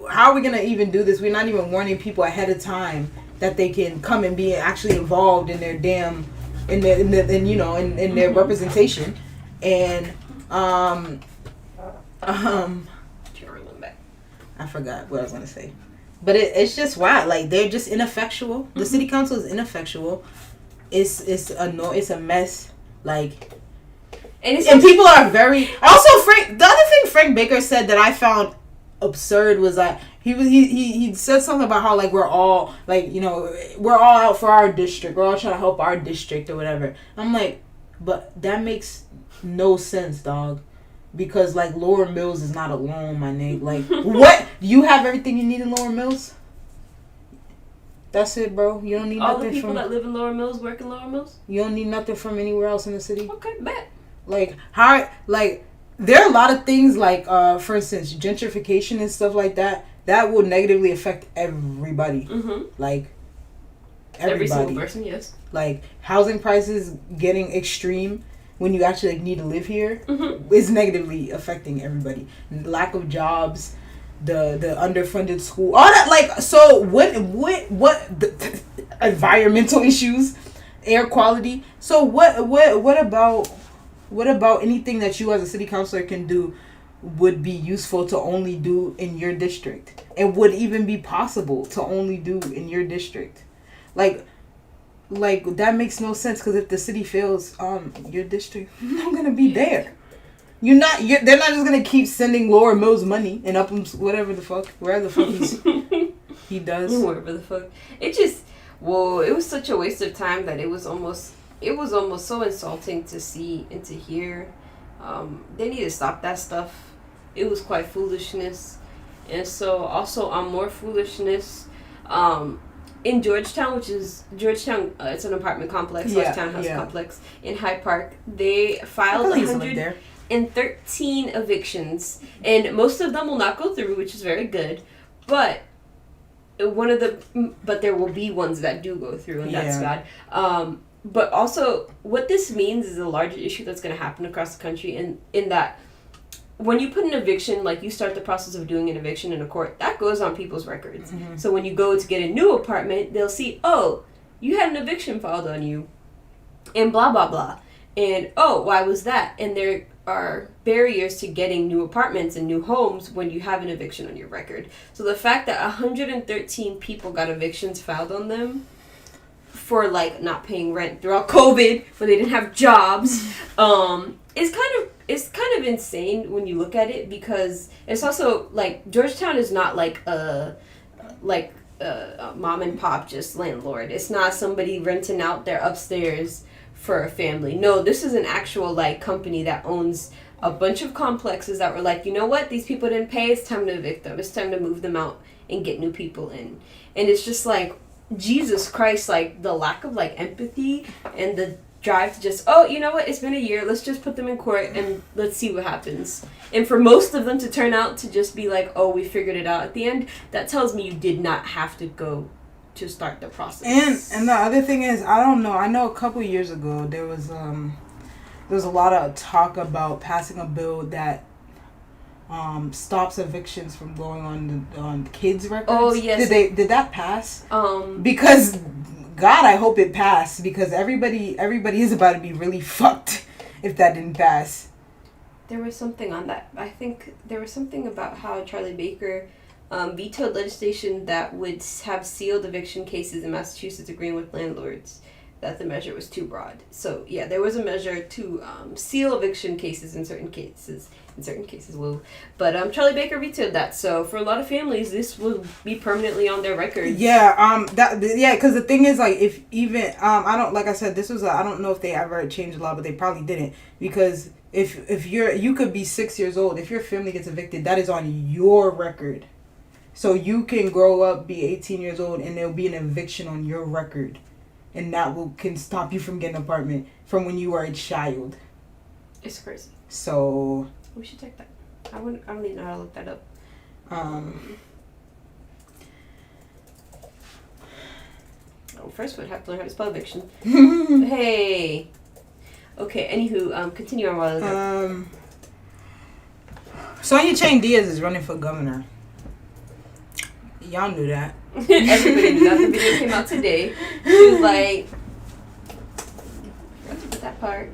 how are we gonna even do this? We're not even warning people ahead of time that they can come and be actually involved in their in their representation. And I forgot what I was gonna say, but it's just wild. Like, they're just ineffectual. The city council is ineffectual. It's a mess. Like, and people are very also Frank. The other thing Frank Baker said that I found absurd was that he said something about how like we're all out for our district, we're all trying to help our district or whatever. I'm like, but that makes no sense, dog, because like Lower Mills is not alone, my nigga. Like, what, you have everything you need in Lower Mills? That's it, bro. You don't need all nothing the people that live in Lower Mills work in Lower Mills. You don't need nothing from anywhere else in the city. Okay, bet. Like, how, like, there are a lot of things like, for instance, gentrification and stuff like that will negatively affect everybody. Mm-hmm. Like, Every single person, yes. Like, housing prices getting extreme when you actually need to live here is negatively affecting everybody. Lack of jobs, the underfunded school, all that. Like, so what the environmental issues, air quality. So what about anything that you as a city councilor can do would be useful to only do in your district? It would even be possible to only do in your district. Like that makes no sense, because if the city fails, your district not gonna be there. They're not just gonna keep sending Laura Mills money and Upham's wherever the fuck he does. Wherever the fuck. It was such a waste of time that it was almost so insulting to see and to hear. They need to stop that stuff. It was quite foolishness. And so also on more foolishness, in Georgetown, it's an apartment complex, townhouse complex in Hyde Park. They filed 113 evictions, and most of them will not go through, which is very good. But there will be ones that do go through, and that's bad. But also, what this means is a larger issue that's going to happen across the country, in that when you put an eviction, like you start the process of doing an eviction in a court, that goes on people's records. Mm-hmm. So when you go to get a new apartment, they'll see, oh, you had an eviction filed on you, and blah, blah, blah. And, oh, why was that? And there are barriers to getting new apartments and new homes when you have an eviction on your record. So the fact that 113 people got evictions filed on them for, like, not paying rent throughout COVID, when they didn't have jobs, is kind of insane when you look at it, because it's also, like, Georgetown is not like a mom and pop just landlord. It's not somebody renting out their upstairs for a family. No, this is an actual, like, company that owns a bunch of complexes that were like, you know what, these people didn't pay, it's time to evict them, it's time to move them out and get new people in. And it's just like, Jesus Christ, like, the lack of, like, empathy and the drive to just, oh, you know what, it's been a year, let's just put them in court and let's see what happens. And for most of them to turn out to just be like, oh, we figured it out at the end, that tells me you did not have to go to start the process. And the other thing is, I don't know, I know a couple years ago there was a lot of talk about passing a bill that stops evictions from going on kids' records. Oh yes. Did that pass? Because God, I hope it passed, because everybody is about to be really fucked if that didn't pass. There was something on that. I think there was something about how Charlie Baker vetoed legislation that would have sealed eviction cases in Massachusetts, agreeing with landlords that the measure was too broad. So yeah, there was a measure to seal eviction cases in certain cases. Woo. But Charlie Baker vetoed that. So for a lot of families, this will be permanently on their records. Yeah. Because the thing is, like, if even I don't, like I said, this was I don't know if they ever changed the law, but they probably didn't, because if you could be 6 years old, if your family gets evicted, that is on your record. So you can grow up, be 18 years old, and there'll be an eviction on your record, and that can stop you from getting an apartment from when you were a child. It's crazy. So we should check that. I don't even know how to look that up. First we'd have to learn how to spell eviction. Hey. Okay. Anywho, continue on while I look up. Sonia Chain Diaz is running for governor. Y'all knew that. Everybody knew that. The video came out today. She was like, forgot to put that part.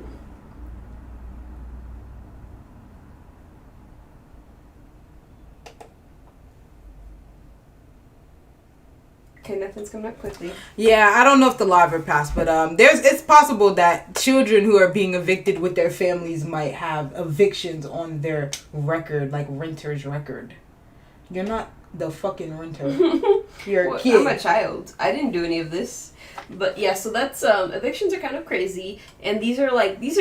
Okay, nothing's coming up quickly. Yeah, I don't know if the law ever passed, but it's possible that children who are being evicted with their families might have evictions on their record, like renter's record. You're not the fucking renter. You're a kid. I'm a child. I didn't do any of this. But yeah, so that's evictions are kind of crazy, and these are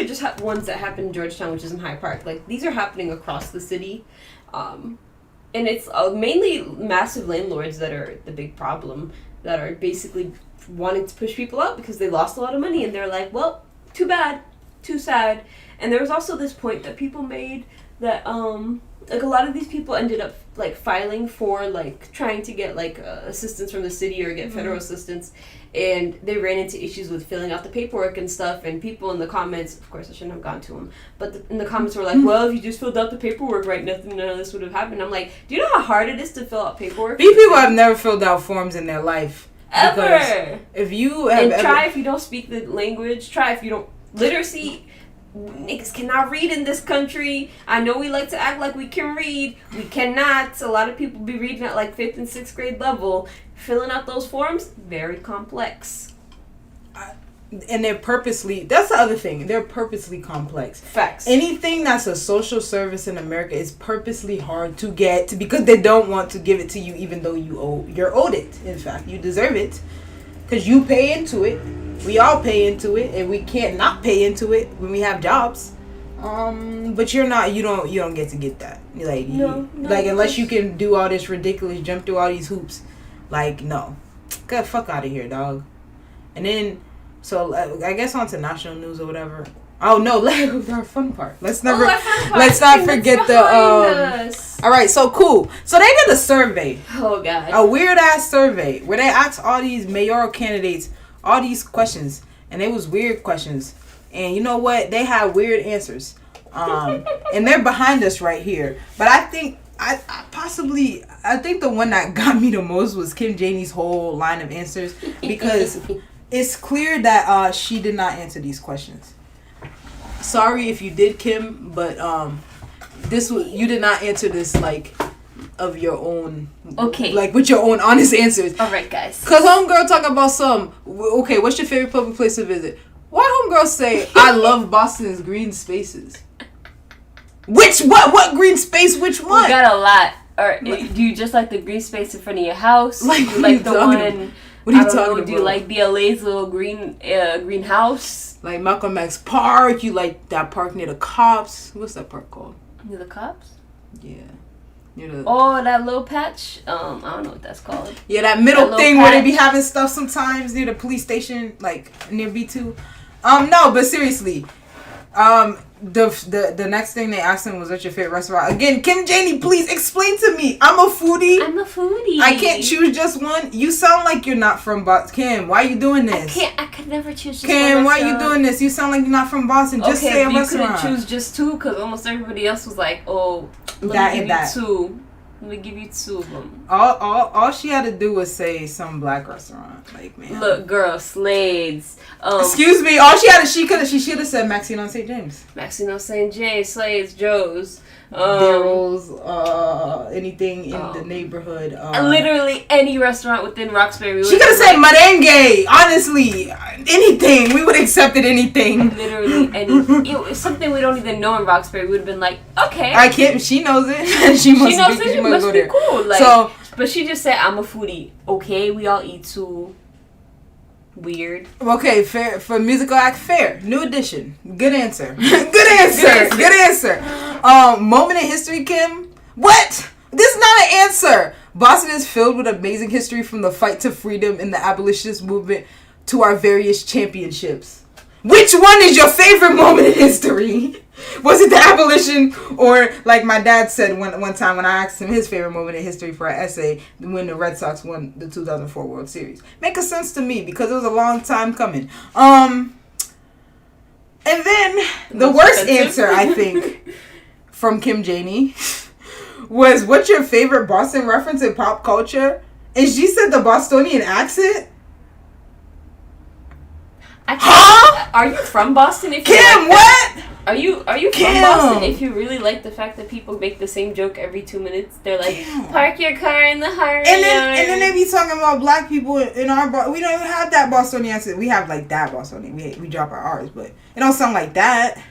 just ones that happen in Georgetown, which is in Hyde Park. Like, these are happening across the city. And it's mainly massive landlords that are the big problem, that are basically wanting to push people out because they lost a lot of money, and they're like, well, too bad, too sad. And there was also this point that people made that like a lot of these people ended up like filing for like trying to get like assistance from the city or get federal assistance, and they ran into issues with filling out the paperwork and stuff, and people in the comments, of course I shouldn't have gone to them, but in the comments were like, well, if you just filled out the paperwork right, none of this would have happened. I'm like, do you know how hard it is to fill out paperwork? These people have never filled out forms in their life. Ever. If you have try if you don't speak the language, try if you don't, literacy, niggas cannot read in this country. I know we like to act like we can read. We cannot. A lot of people be reading at like 5th and 6th grade level. Filling out those forms, very complex. And they're purposely, that's the other thing, they're purposely complex. Facts. Anything that's a social service in America is purposely hard to get to, because they don't want to give it to you even though you're owed it. In fact, you deserve it because you pay into it. We all pay into it, and we can't not pay into it when we have jobs. But you don't get to get that. Like unless you can do all this ridiculous, jump through all these hoops. Like, no, get the fuck out of here, dog. And then, so I guess on to national news or whatever. Oh no, our fun part. Let's not forget the All right, so cool. So they did a survey. Oh god. A weird ass survey where they asked all these mayoral candidates all these questions, and it was weird questions. And you know what? They had weird answers. And they're behind us right here. But I think I think the one that got me the most was Kim Janey's whole line of answers, because it's clear that she did not answer these questions. Sorry if you did, Kim, but you did not answer this like of your own, okay, like with your own honest answers. All right, guys. Cause homegirl talk about okay, what's your favorite public place to visit? Why homegirl say I love Boston's green spaces? What green space? Which one? We got a lot. Or do you just like the green space in front of your house? Like, do you like the one? What are you talking about? Do you like BLA's little greenhouse? Like Malcolm X Park? You like that park near the cops? What's that park called? Near the cops? Yeah. That little patch? I don't know what that's called. Yeah, that middle thing where they be having stuff sometimes near the police station, like near B2. No, but seriously, the next thing they asked him was, what's your favorite restaurant? Again, Kim Janey, please explain to me. I'm a foodie. I can't choose just one. You sound like you're not from Boston. Kim, why are you doing this? I could never choose just Kim, one why are you doing this? You sound like you're not from Boston. Just say a restaurant. You couldn't choose just two, because almost everybody else was like, let me give you two of them. All she had to do was say some black restaurant. Like, man. Look, girl, Slade's. Excuse me. She should have said Maxine on St. James. Maxine on St. James, Slade's, Joe's. Daryl's, anything in the neighborhood. Literally any restaurant within Roxbury. She could have said merengue. Honestly, anything. We would have accepted anything. Literally anything. It was something we don't even know in Roxbury. We would have been like, okay. I can't. She knows it. She must be cool. Like, but she just said, I'm a foodie. Okay, we all eat too. Weird. Okay, fair. For musical act, fair. New edition. Good answer. Good answer. Moment in history, Kim? What? This is not an answer. Boston is filled with amazing history, from the fight to freedom in the abolitionist movement to our various championships. Which one is your favorite moment in history? Was it the abolition, or like my dad said one time when I asked him his favorite moment in history for an essay, when the Red Sox won the 2004 World Series? Make a sense to me, because it was a long time coming. And then the worst answer, I think, from Kim Janey was, what's your favorite Boston reference in pop culture? And she said the Bostonian accent. Are you from Boston? If Kim, what? Are you from Boston? If you really like the fact that people make the same joke every 2 minutes, they're like, park your car in the Harvard and then they be talking about black people in our we don't even have that Bostonian accent. We have like that Bostonian. We drop our R's, but it don't sound like that. It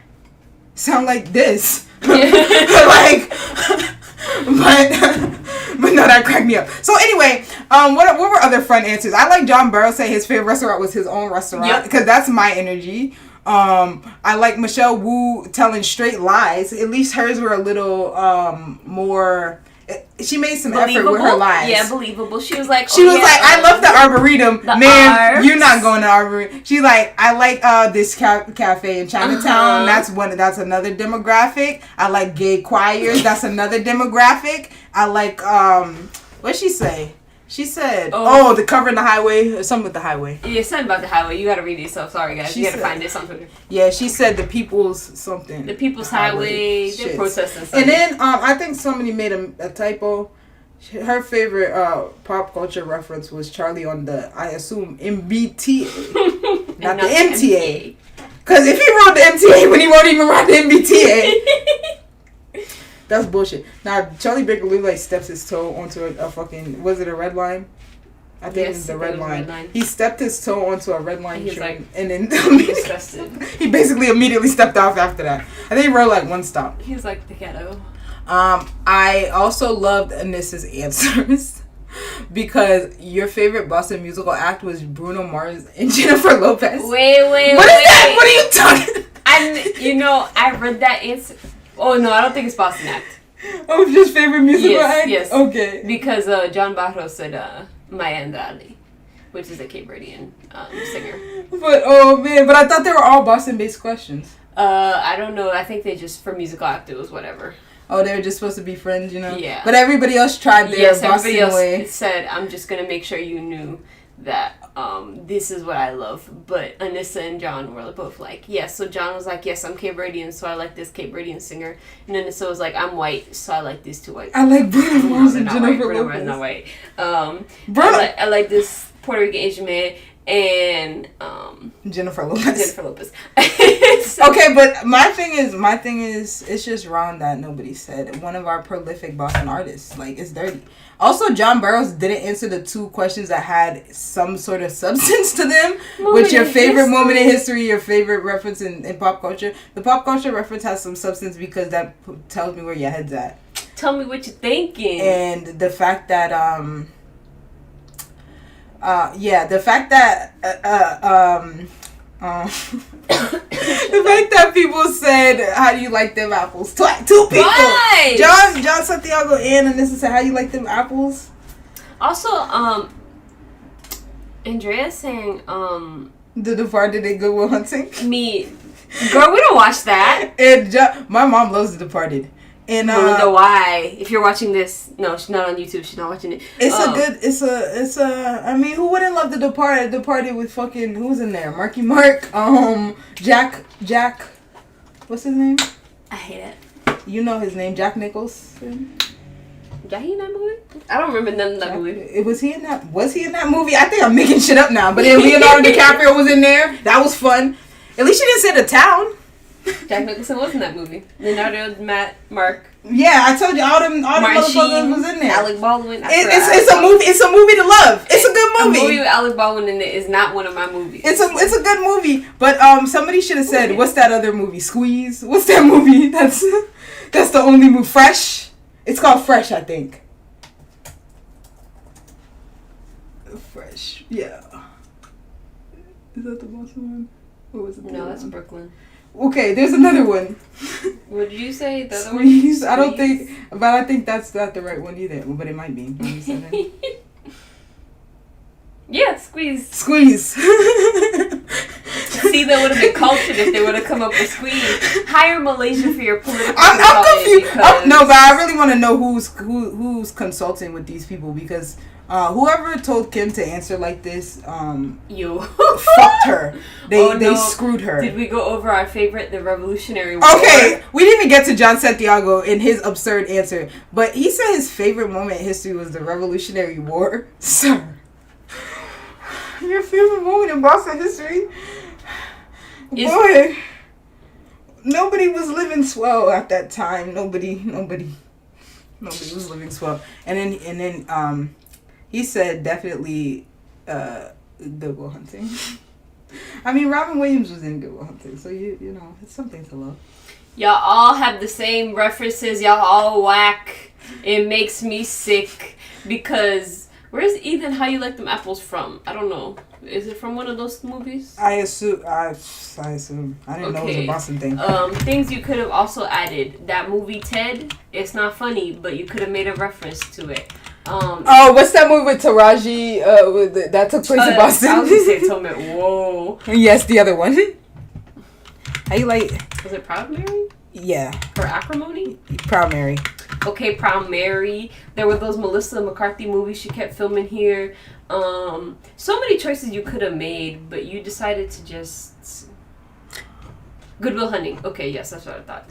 sound like this. But no, that cracked me up. So anyway, what were other fun answers? I like John Burrow saying his favorite restaurant was his own restaurant, because that's my energy. I like Michelle Wu telling straight lies. At least hers were a little more she made some effort with her lies. Yeah, believable. She was like, I love the Arboretum. Man, arts. you're not going to Arboretum. She's like, I like this cafe in Chinatown. That's another demographic. I like gay choirs. That's another demographic. I like, what'd she say? She said, the cover in the highway, or something with the highway. Yeah, something about the highway. You gotta read yourself. Sorry, guys. You gotta find this on Twitter. Yeah, she said the people's something. The people's highway. They're protesting something. And then, I think somebody made a typo. Her favorite pop culture reference was Charlie on the, I assume, MBTA. not the MTA. Because if he wrote the MTA when he won't even write the MBTA. That's bullshit. Now, Charlie Baker Lou steps his toe onto a fucking... Was it a red line? I think it was the red line. He stepped his toe onto a red line train. And then... disgusted. He basically immediately stepped off after that. I think he rode one stop. He was like the ghetto. I also loved Anissa's answers. Because your favorite Boston musical act was Bruno Mars and Jennifer Lopez. Wait. What is that? What are you talking... I read that answer... Oh, no, I don't think it's Boston Act. Oh, just favorite musical act? Yes. Okay. Because John Barros said Maya Andrade, which is a Cape Verdean singer. But I thought they were all Boston-based questions. I don't know. I think they just, for musical act, it was whatever. Oh, they were just supposed to be friends, Yeah. But everybody else tried their Boston everybody else way. Said, I'm just going to make sure you knew that this is what I love. But Anissa and John were both like, yes. So John was like, yes, I'm Cape Verdean, so I like this Cape Verdean singer. And Anissa was like, I'm white, so I like these two white. I like Bruno Mars and Jennifer Lopez. Bruno Mars not white. I like this Puerto Rican Asian man and Jennifer Lopez. So, okay, but my thing is, it's just wrong that nobody said one of our prolific Boston artists. It's dirty. Also, John Burroughs didn't answer the two questions that had some sort of substance to them. Which your favorite moment in history, your favorite reference in pop culture. The pop culture reference has some substance because that tells me where your head's at. Tell me what you're thinking. And the fact that the fact that people said, how do you like them apples? Two people. Right. John Santiago and Anissa said, how do you like them apples? Also, Andrea saying, The Departed and Good Will Hunting. Girl, we don't watch that. And my mom loves The Departed. And Melinda, why? If you're watching this, no, she's not on YouTube. She's not watching it. I mean, who wouldn't love The Departed? Departed with fucking, who's in there? Marky Mark, Jack, what's his name? I hate it. You know his name, Jack Nicholson. Jack in that movie? I don't remember none of that movie. Was he in that movie? I think I'm making shit up now. But then Leonardo DiCaprio was in there. That was fun. At least you didn't say the town. Jack Nicholson was in that movie. Leonardo, Matt, Mark. Yeah, I told you all them motherfuckers was in there. Alec Baldwin. It's a movie. It's a movie to love. It's a good movie. A movie with Alec Baldwin in it is not one of my movies. It's a good movie. But somebody should have said, what's that other movie? Squeeze. What's that movie? That's the only movie. Fresh. It's called Fresh, I think. Fresh. Yeah. Is that the Boston one? Or was it the No, that's Brooklyn. Okay, there's another one. What did you say? The other Squeeze. one? I don't think, but I think that's not the right one either. But it might be. Yeah, Squeeze. Squeeze. See, that would have been cultured if they would have come up with Squeeze. Hire Malaysia for your political. I'm confused. No, but I really want to know who's consulting with these people because. Whoever told Kim to answer like this, you fucked her. They screwed her. Did we go over our favorite, the Revolutionary War? Okay, we didn't even get to John Santiago in his absurd answer, but he said his favorite moment in history was the Revolutionary War. Sir, your favorite moment in Boston history? Boy, nobody was living swell at that time. Nobody was living swell. And then he said definitely Good Will Hunting. I mean, Robin Williams was in Good Will Hunting, so you know, it's something to love. Y'all all have the same references. Y'all all whack. It makes me sick because Where's Ethan? How You Like Them Apples from? I don't know. Is it from one of those movies? I assume. I assume. I didn't know it was a Boston thing. Things you could have also added. That movie Ted. It's not funny, but you could have made a reference to it. What's that movie with Taraji? That took place in Boston. I was gonna say Tomit. Whoa. Yes, the other one. How you like? Was it Proud Mary? Yeah. For Acrimony? Proud Mary. Okay, Proud Mary. There were those Melissa McCarthy movies she kept filming here. So many choices you could have made, but you decided to just... Good Will Hunting. Okay, yes, that's what I thought.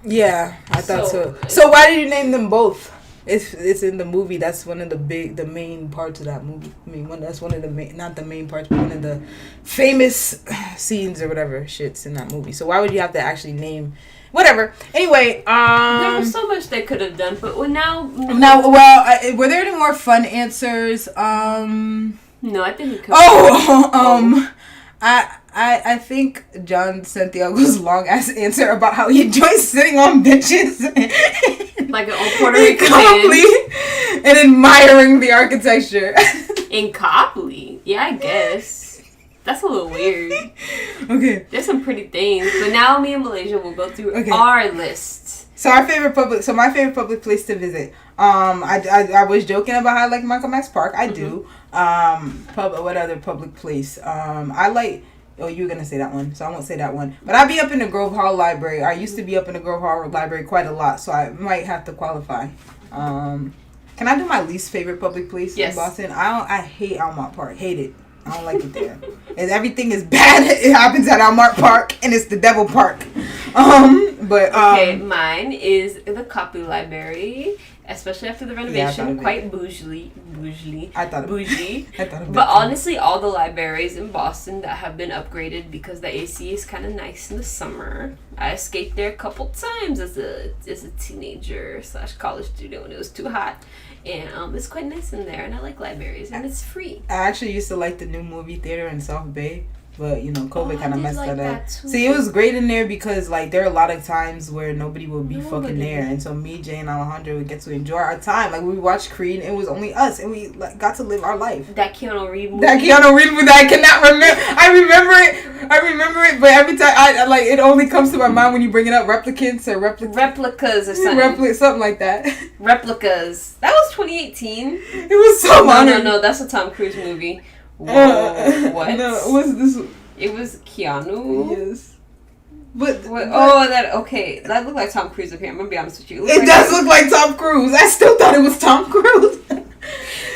Yeah, I thought so. So why did you name them both? It's in the movie. That's one of the main parts of that movie. I mean, that's one of the main, not the main parts, but one of the famous scenes or whatever shits in that movie. So why would you have to actually name, whatever? Anyway, there was so much they could have done, but now, were there any more fun answers? No, I think we could. I think John Santiago's long ass answer about how he enjoys sitting on benches, like an old Puerto Rican man, and admiring the architecture. In Copley, yeah, I guess that's a little weird. Okay, there's some pretty things, but now me and Malaysia will go through our list. So my favorite public place to visit. I was joking about how I like Malcolm X Park. I do. What other public place? I like. Oh, you were going to say that one, so I won't say that one. But I'll be up in the Grove Hall Library. I used to be up in the Grove Hall Library quite a lot, so I might have to qualify. Can I do my least favorite public place in Boston? I hate Almont Park. Hate it. I don't like it there. And everything is bad. It happens at Almont Park, and it's the Devil Park. Okay, mine is the Copley Library. Especially after the renovation, quite bougie. I thought bougie. But honestly, all the libraries in Boston that have been upgraded because the AC is kind of nice in the summer. I escaped there a couple times as a teenager / college student when it was too hot, and it's quite nice in there. And I like libraries, and it's free. I actually used to like the new movie theater in South Bay. But, COVID kind of messed that up. Too. See, it was great in there because, there are a lot of times where nobody will be fucking there. And so me, Jay, and Alejandro would get to enjoy our time. We watched Creed, and it was only us. And we, got to live our life. That Keanu Reeves movie. I cannot remember. I remember it, but every time, it only comes to my mind when you bring it up. Replicants or Replicas or something. Something like that. Replicas. That was 2018. It was so long. No, that's a Tom Cruise movie. Whoa, what? No, what's this? It was Keanu? Yes. But that looked like Tom Cruise up here. I'm gonna be honest with you. It does look like Tom Cruise. I still thought it was Tom Cruise.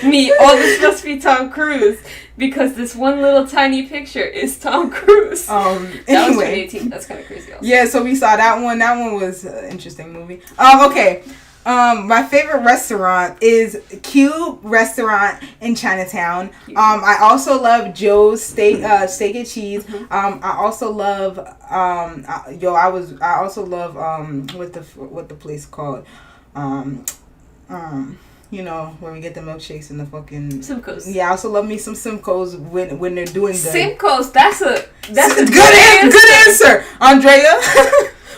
This must be Tom Cruise because this one little tiny picture is Tom Cruise. That was 2018. That's kind of crazy. Also. Yeah, so we saw that one. That one was an interesting movie. Okay. My favorite restaurant is Cube Restaurant in Chinatown. I also love Joe's Steak and Cheese. I also love what the place called where we get the milkshakes and the fucking Simcoe's. Yeah, I also love me some Simcoe's when they're doing good. Simcoe's. That's a good answer, Andrea.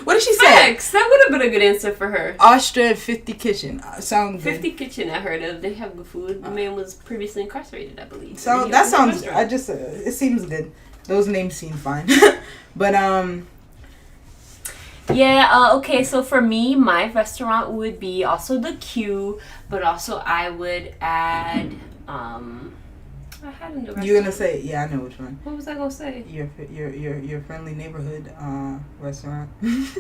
What did she say? Facts. That would have been a good answer for her. Austria 50 Kitchen. Sound good. 50 Kitchen, I heard of. They have good food. The man was previously incarcerated, I believe. So that sounds. It seems good. Those names seem fine. But Yeah. Okay. So for me, my restaurant would be also the Q, but also I would add. I had a new restaurant. You're gonna say, yeah, I know which one. What was I gonna say? Your friendly neighborhood restaurant.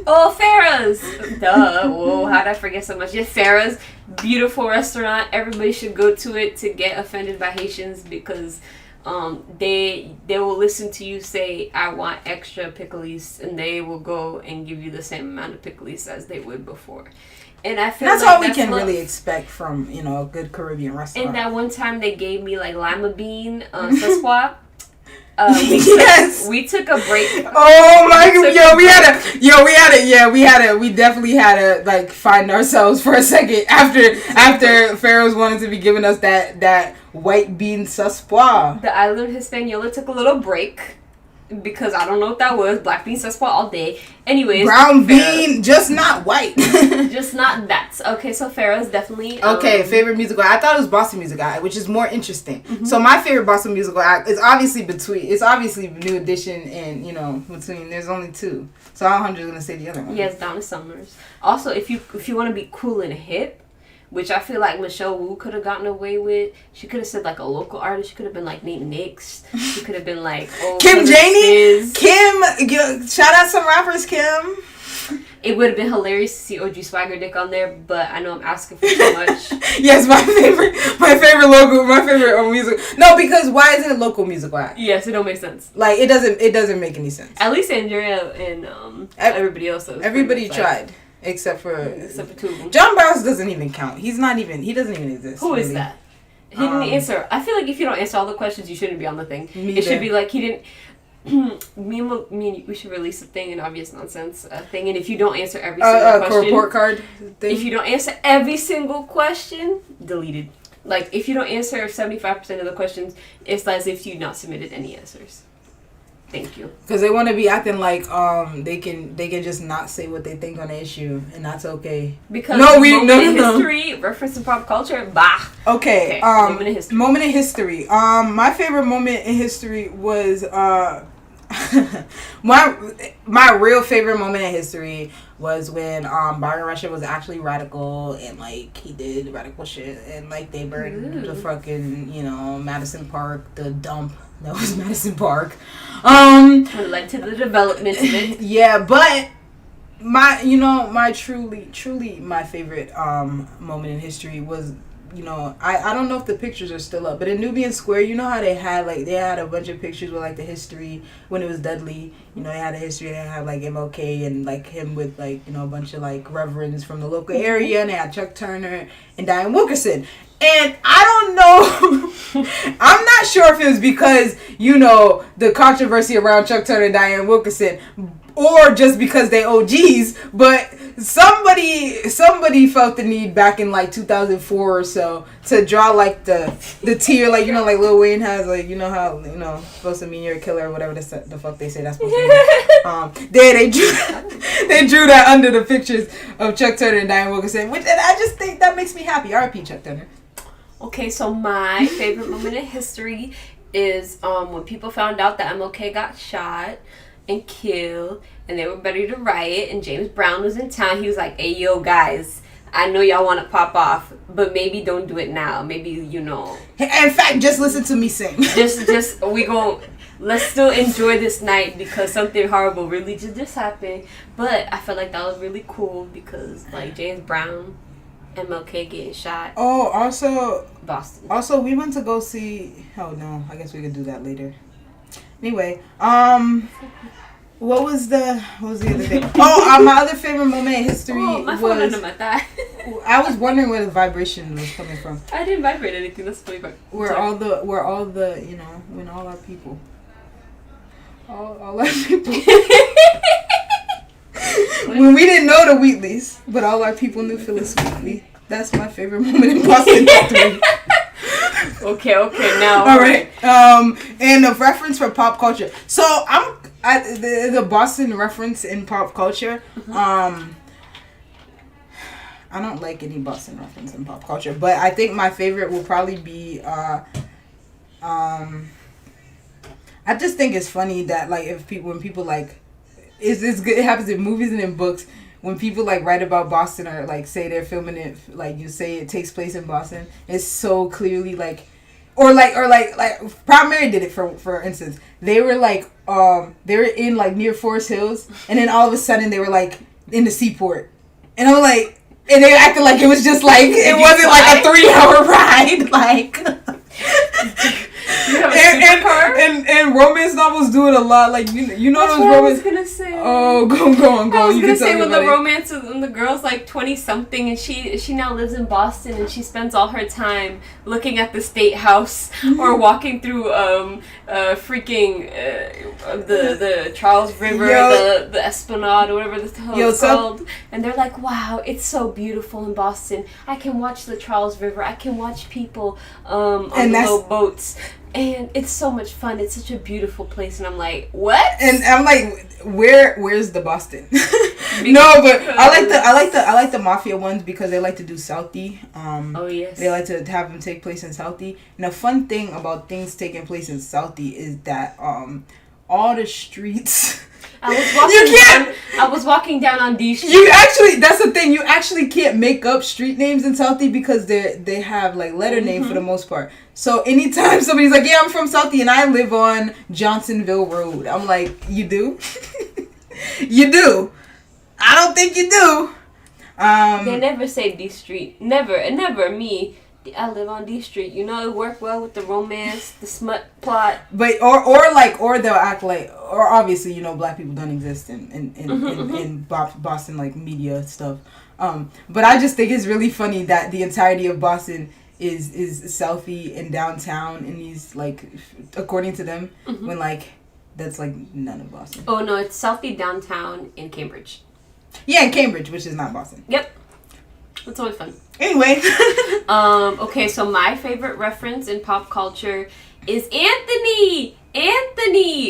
Oh, Farrah's. Duh. Whoa, how did I forget so much? Yeah, Farrah's. Beautiful restaurant. Everybody should go to it to get offended by Haitians because they will listen to you say, I want extra pickles, and they will go and give you the same amount of pickles as they would before. And I feel that's like all we can really expect from a good Caribbean restaurant. And that one time they gave me lima bean sasquatch. We took a break. Oh my god! We definitely had to find ourselves for a second after Pharaoh's wanted to be giving us that white bean sasquatch. The Island Hispaniola took a little break. because I don't know what that was. Black bean sauce all day. Anyways, brown bean, just not white. Just not that. Okay, so Farrah's definitely okay. Favorite musical act. I thought it was Boston musical act, which is more interesting. So my favorite Boston musical act is obviously New Edition and between. There's only two. So I'm just gonna say the other one. Yes, Donna Summers. Also, if you want to be cool and hip, which I feel like Michelle Wu could have gotten away with. She could have said like a local artist. She could have been like Nate Nix. She could have been like Kim Janey. Kim, shout out some rappers, Kim. It would have been hilarious to see OG Swagger Dick on there, but I know I'm asking for too much. Yes, my favorite music. No, because why isn't it local musical act? Yes, it don't make sense. Like it doesn't make any sense. At least Andrea and everybody else. Everybody tried. Like, except for two of them. John Barros doesn't even count. He doesn't even exist. Who is that? He didn't answer. I feel like if you don't answer all the questions, you shouldn't be on the thing. It should be like he didn't. me and we should release a thing, an obvious nonsense thing, and if you don't answer every single question, report card thing. If you don't answer every single question, deleted. Like if you don't answer 75% of the questions, it's as if you not submitted any answers. Thank you. Because they want to be acting like they can just not say what they think on the issue, and that's okay. Because no. History, reference to pop culture, bah. Okay. Moment in history. Moment in history. My favorite moment in history was my real favorite moment in history was when Byron Russia was actually radical and like he did radical shit and like they burned the fucking Madison Park, the dump that was Madison Park. It led to the development of it. Yeah, but my truly my favorite moment in history was I don't know if the pictures are still up, but in Nubian Square, you know how they had a bunch of pictures with like the history when it was Dudley. They had a history and they had like MLK and like him with like a bunch of like reverends from the local area, and they had Chuck Turner and Diane Wilkerson. And I don't know, I'm not sure if it was because the controversy around Chuck Turner and Diane Wilkerson, or just because they OGs, but somebody felt the need back in like 2004 or so to draw like the tear, like like Lil Wayne has, like how supposed to mean you're a killer or whatever the fuck they say that's supposed to mean. They drew that under the pictures of Chuck Turner and Diane Wilkerson, and I just think that makes me happy. R.I.P. Chuck Turner. Okay, so my favorite moment in history is when people found out that MLK got shot and killed, and they were ready to riot, and James Brown was in town. He was like, "Hey, yo, guys, I know y'all want to pop off, but maybe don't do it now. Maybe, In fact, just listen to me sing. Let's still enjoy this night because something horrible really just happened." But I felt like that was really cool because, like, James Brown, MLK getting shot. Oh, also Boston. Also, we went to go see. Oh no, I guess we could do that later. Anyway, what was the other thing? Oh, my other favorite moment in history was. I was wondering where the vibration was coming from. I didn't vibrate anything. That's funny. When all our people, all our people. When we didn't know the Wheatleys, but all our people knew Phyllis Wheatley. That's my favorite moment in Boston history. Okay, now. All right. And a reference for pop culture. So the Boston reference in pop culture. I don't like any Boston reference in pop culture, but I think my favorite will probably be. I just think it's funny that like when people like. It's good. It happens in movies and in books when people like write about Boston or like say they're filming it, like you say it takes place in Boston. It's so clearly like, or Proud Mary did it for instance. They were like they were in like near Forest Hills, and then all of a sudden they were like in the seaport, and I'm like, and they acted like it was just like it wasn't like a 3-hour ride, like. And romance novels do it a lot. Like you know That's those what romance. I was gonna say. Oh, go on. I was gonna say when the romance and the girl's like 20 something, and she now lives in Boston, and she spends all her time looking at the State House or walking through the Charles River, the Esplanade, or whatever the hell it's called. And they're like, wow, it's so beautiful in Boston. I can watch the Charles River. I can watch people on the little boats. And it's so much fun. It's such a beautiful place, and I'm like, what? And I'm like, where's the Boston? No, but I like the mafia ones because they like to do Southie. Oh yes. They like to have them take place in Southie. And the fun thing about things taking place in Southie is that all the streets. I was walking down on D Street. That's the thing. You actually can't make up street names in Southie because they have like letter names for the most part. So anytime somebody's like, yeah, I'm from Southie and I live on Johnsonville Road, I'm like, you do? You do? I don't think you do. They never say D Street. Never. Me, I live on D Street. You know, it worked well with the romance, the smut plot. But or they'll act like, or obviously, you know, black people don't exist in Boston, like media stuff. But I just think it's really funny that the entirety of Boston is Southie and downtown, and these like, according to them, when like that's like none of Boston. Oh no, it's Southie, downtown, in Cambridge. Yeah, in Cambridge, which is not Boston. Yep, that's always fun. Anyway. Okay, so my favorite reference in pop culture is Anthony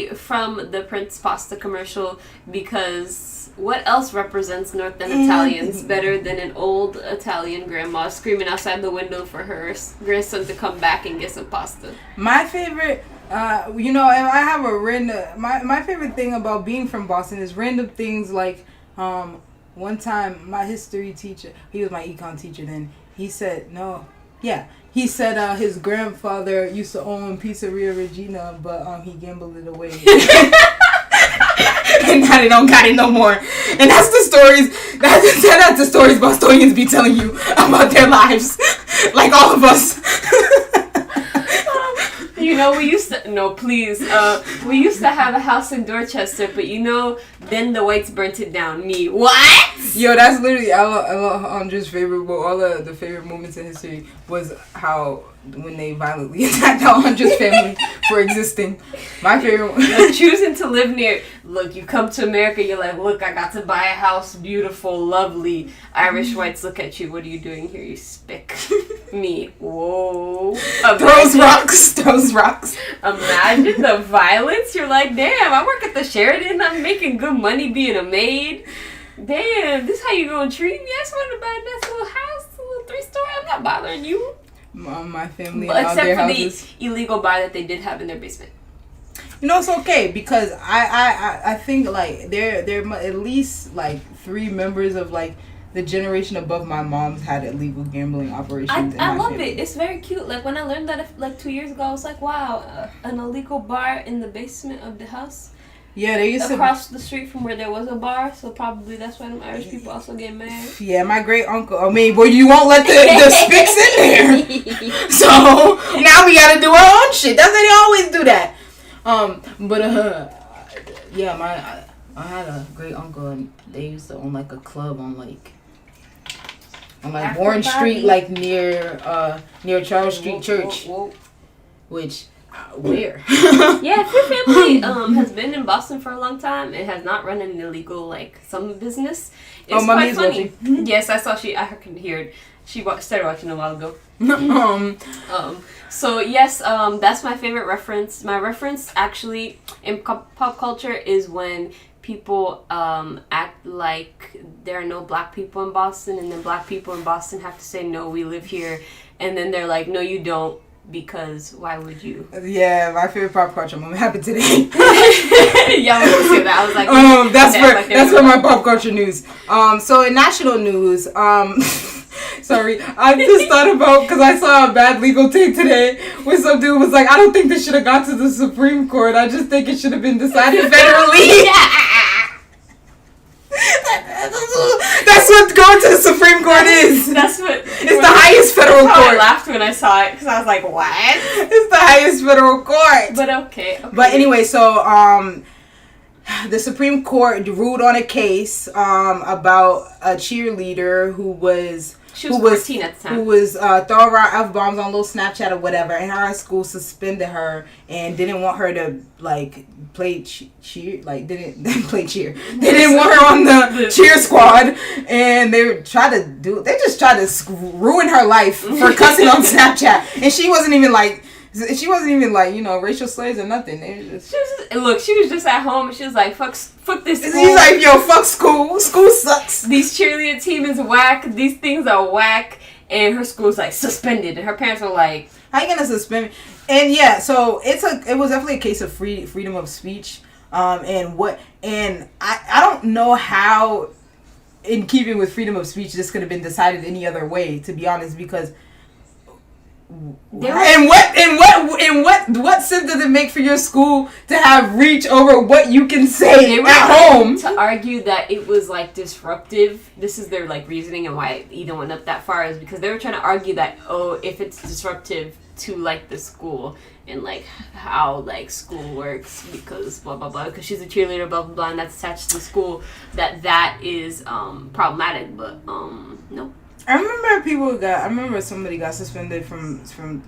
from the Prince Pasta commercial, because what else represents Northern Italians better than an old Italian grandma screaming outside the window for her grandson to come back and get some pasta? My favorite, you know, and I have a random, my favorite thing about being from Boston is random things like, one time my history teacher, he was my econ teacher then, he said his grandfather used to own Pizzeria Regina, but he gambled it away. And now they don't got it no more. And that's the stories, that's the stories Bostonians be telling you about their lives. Like all of us. You know, we used to have a house in Dorchester, but you know, then the whites burnt it down. Me, what? Yo, that's literally Andre's favorite. Well, all the favorite moments in history was how when they violently attacked Andre's family for existing. My favorite one. You're choosing to live near. Look, you come to America, you're like, look, I got to buy a house, beautiful, lovely. Irish whites look at you. What are you doing here, you spick? Me, whoa. Throws rocks. Imagine the violence. You're like, damn, I work at the Sheridan. I'm making good money being a maid. Damn, this how you gonna treat me? I just wanted to buy a nice little house, a little 3-story. I'm not bothering you. My family But and all their except for houses. the illegal bar that they did have in their basement. You know, it's okay because I think like there at least like 3 members of like the generation above my mom's had illegal gambling operations. I love it. It's very cute. Like when I learned that like 2 years ago, I was like, wow, an illegal bar in the basement of the house. Yeah, they used across the street from where there was a bar, so probably that's why them Irish people also get mad. Yeah, my great uncle. I mean, boy, you won't let the spicks in there. So now we gotta do our own shit. That's how they always do that. Yeah, I had a great uncle, and they used to own like a club on Warren Street, like near Charles Street Church, which. Where? Yeah, if your family has been in Boston for a long time and has not run an illegal like some business, it's quite funny. Yes, I saw I can hear it. She started watching a while ago. So yes, that's my favorite reference. My reference actually in pop culture is when people act like there are no black people in Boston, and then black people in Boston have to say, no, we live here, and then they're like, no, you don't. Because why would you? Yeah, my favorite pop culture moment happened today. Yeah, I was gonna say that. I was like, that's for my pop culture news. So in national news, sorry, I just thought about because I saw a bad legal take today where some dude was like, I don't think this should have got to the Supreme Court. I just think it should have been decided federally. That's what going to the Supreme Court is. That's what. It's the highest federal court. I laughed when I saw it because I was like, "What?" It's the highest federal court. But okay. But anyway, so the Supreme Court ruled on a case about a cheerleader who was 14 at the time. Who was throwing around F-bombs on little Snapchat or whatever, and her school suspended her and didn't want her to like play cheer. Like didn't play cheer. They didn't want her on the cheer squad, and they just tried to ruin her life for cussing on Snapchat, and she wasn't even like She wasn't even like, racial slurs or nothing. They were just... She was just at home and she was like, fuck this school. He's like, yo, fuck school. School sucks. These cheerleader team is whack. These things are whack. And her school's like suspended. And her parents were like, how you gonna suspend me? And yeah, so it was definitely a case of freedom of speech. And I don't know how, in keeping with freedom of speech, this could have been decided any other way, to be honest, because what sense does it make for your school to have reach over what you can say at home? To argue that it was like disruptive. This is their like reasoning and why it even went up that far, is because they were trying to argue that, if it's disruptive to like the school and like how like school works, because blah blah blah, because she's a cheerleader, blah blah blah, and that's attached to the school, that is problematic. But no. I remember somebody got suspended from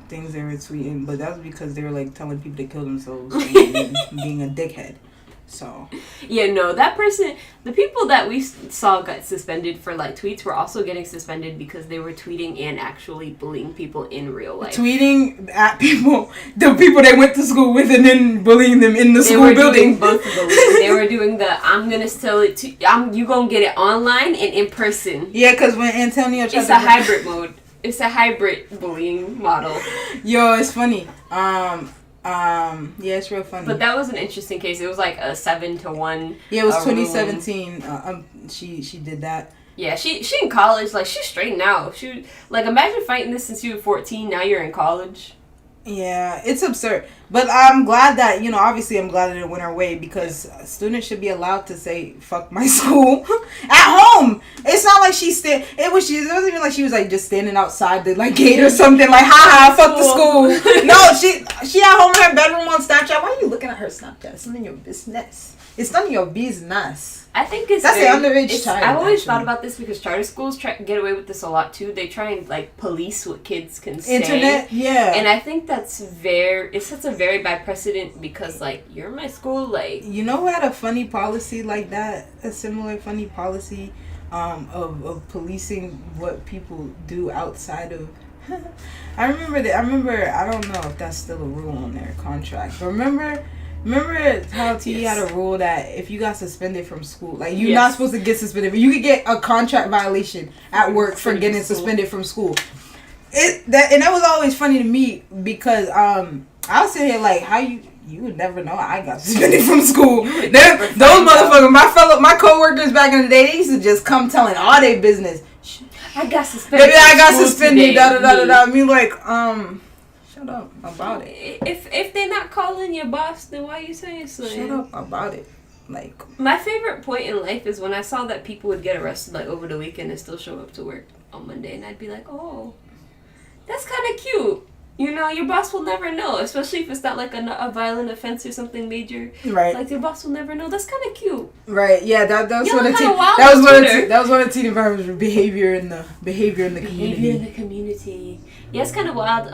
things they were tweeting, but that was because they were like telling people to kill themselves and being a dickhead. So yeah, no, that person, the people that we saw got suspended for like tweets were also getting suspended because they were tweeting and actually bullying people in real life. Tweeting at people, the people they went to school with, and then bullying them in the school building. Both bullying. They were doing I'm gonna tell it to you, gonna get it online and in person. Yeah, because when Antonio tried to hybrid mode. It's a hybrid bullying model. Yo, it's funny. Yeah, it's real funny. But that was an interesting case. It was like a 7-1. Yeah, it was 2017. She did that. Yeah, she in college. Like, she's straight now. She like, imagine fighting this since you were 14. Now you're in college. Yeah, it's absurd. But I'm glad that, obviously I'm glad that it went our way, because students should be allowed to say, fuck my school at home. It's not like it wasn't even like she was like just standing outside the like gate or something, like, haha, fuck the school. No, she at home in her bedroom on Snapchat. Why are you looking at her Snapchat? It's none of your business. It's none of your business. I think that's the underage child. I've always thought about this because charter schools get away with this a lot too. They try and like police what kids can say. Internet, yeah. And I think it sets a very bad precedent, because like, you're in my school, like. You know who had a funny policy like that? A similar funny policy, of policing what people do outside of. I remember, I don't know if that's still a rule on their contract, but remember how TD had a rule that if you got suspended from school, like, you're not supposed to get suspended, but you could get a contract violation at work for getting suspended from school. That was always funny to me, because I was sitting here like, how you would never know I got suspended from school. Those motherfuckers, my coworkers back in the day, they used to just come telling all their business. I got suspended. Maybe I got suspended. Da da da da. I mean, like, shut up about it. If they're not calling your boss, then why are you saying so? Shut up about it. Like, my favorite point in life is when I saw that people would get arrested like over the weekend and still show up to work on Monday, and I'd be like, oh, that's kind of cute. Your boss will never know, especially if it's not like a violent offense or something major. Right. Like, your boss will never know. That's kind of cute. Right. Yeah. That was one of teen environments, behavior in the community. Behavior in the community. Yeah, it's kind of wild.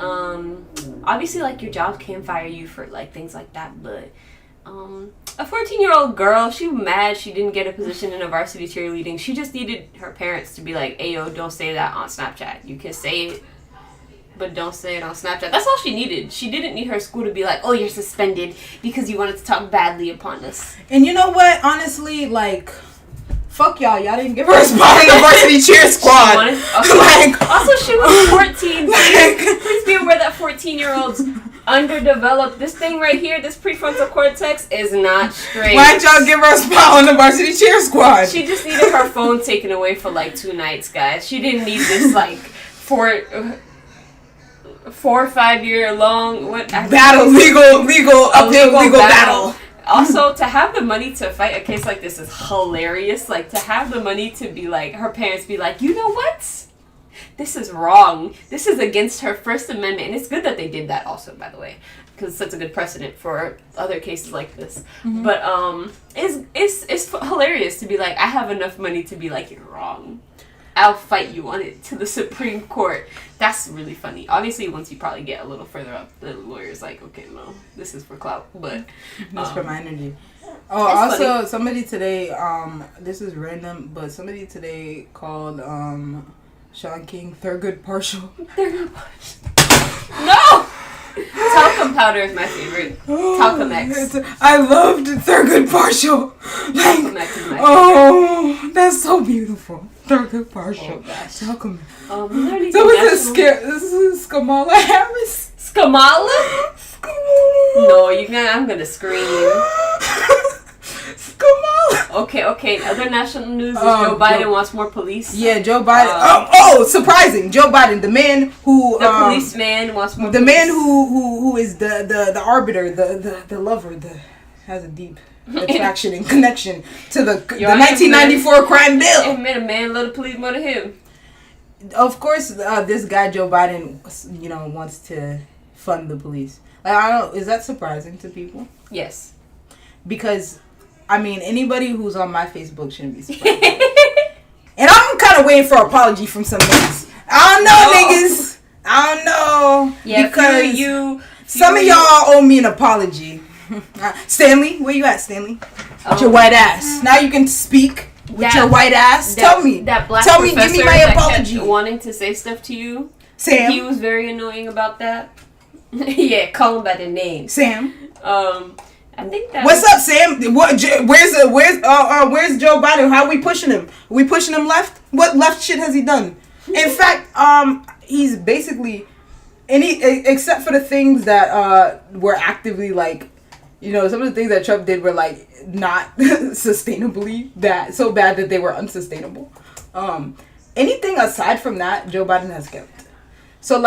Obviously, like, your job can fire you for like things like that, but a 14-year-old girl, she was mad she didn't get a position in a varsity cheerleading. She just needed her parents to be like, "Ayo, don't say that on Snapchat. You can say it, but don't say it on Snapchat." That's all she needed. She didn't need her school to be like, "Oh, you're suspended because you wanted to talk badly upon us." And you know what? Honestly, like, fuck y'all. Y'all didn't give her a spot in the varsity cheer squad. Also, she was 14. Please be aware that 14-year-olds underdeveloped. This thing right here, this prefrontal cortex, is not straight. Why'd y'all give her a spot on the varsity cheer squad? She just needed her phone taken away for like 2 nights, guys. She didn't need this like 4 or 5 year long legal uphill battle. Also, to have the money to fight a case like this is hilarious. Like, to have the money to be like, her parents be like, you know what? This is wrong. This is against her First Amendment. And it's good that they did that also, by the way, because it sets a good precedent for other cases like this. Mm-hmm. But it's hilarious to be like, I have enough money to be like, you're wrong. I'll fight you on it to the Supreme Court. That's really funny. Obviously, once you probably get a little further up, the lawyer's like, okay, no, this is for clout. But that's for my energy. Oh, also, funny. Somebody today, this is random, but somebody today called Sean King Thurgood Partial. Thurgood Partial. No! Talcum powder is my favorite. Talcum X. I loved Thurgood Marshall. Talcum X is my favorite. Oh, that's so beautiful. Thurgood Marshall. Oh gosh. Talcum. So is This is Kamala Harris. Skamala? No, I'm gonna scream. Kamala. Okay. Other national news is Joe Biden wants more police. Yeah, Joe Biden. Surprising! Joe Biden, the man who the policeman wants more. The man who is the arbiter, the lover, has a deep attraction and connection to the 1994 crime bill. It made a man love the police more than him. Of course, this guy Joe Biden, wants to fund the police. Is that surprising to people? Yes. Because, anybody who's on my Facebook shouldn't be surprised. And I'm kind of waiting for an apology from some niggas. I don't know, niggas. I don't know. Yeah, because some of y'all owe me an apology. Stanley, where you at, Stanley? With your white ass. Now you can speak with your white ass. Tell me. That black Tell me, give me my apology. Kept wanting to say stuff to you. Sam. He was very annoying about that. Yeah, call him by the name. Sam. I think that. What's up, Sam? Where's Joe Biden? How are we pushing him? Are we pushing him left? What left shit has he done? In fact, he's basically except for the things that were actively some of the things that Trump did were not sustainably bad, so bad that they were unsustainable. Anything aside from that, Joe Biden has kept. So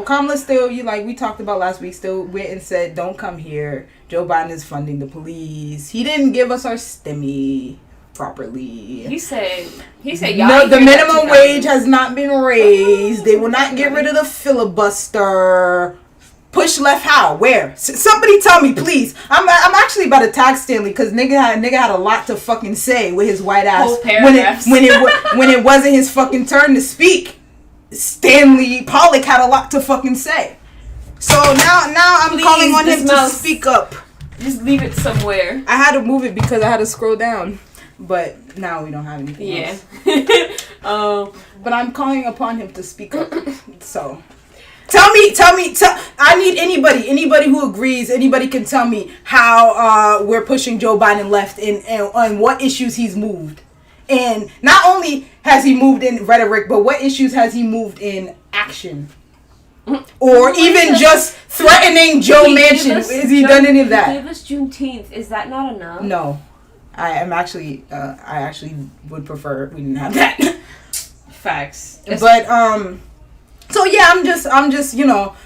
Kamala still, we talked about last week, still went and said, don't come here. Joe Biden is funding the police. He didn't give us our STEMI properly. He said no, the minimum wage has not been raised. They will not get rid of the filibuster. Push left how? Where? Somebody tell me, please. I'm actually about to tag Stanley because nigga had a lot to fucking say with his white ass whole paragraphs. when it wasn't his fucking turn to speak. Stanley Pollock had a lot to fucking say. So now I'm please, calling on him to speak up. Just leave it somewhere. I had to move it because I had to scroll down. But now we don't have anything else. But I'm calling upon him to speak up. So tell me. I need anybody who agrees. Anybody can tell me how we're pushing Joe Biden left and what issues he's moved. And not only has he moved in rhetoric, but what issues has he moved in action? Or even just threatening Joe Manchin. Has he done any of that? He gave us Juneteenth. Is that not enough? No. I actually would prefer we didn't have that. Facts. But so yeah, I'm just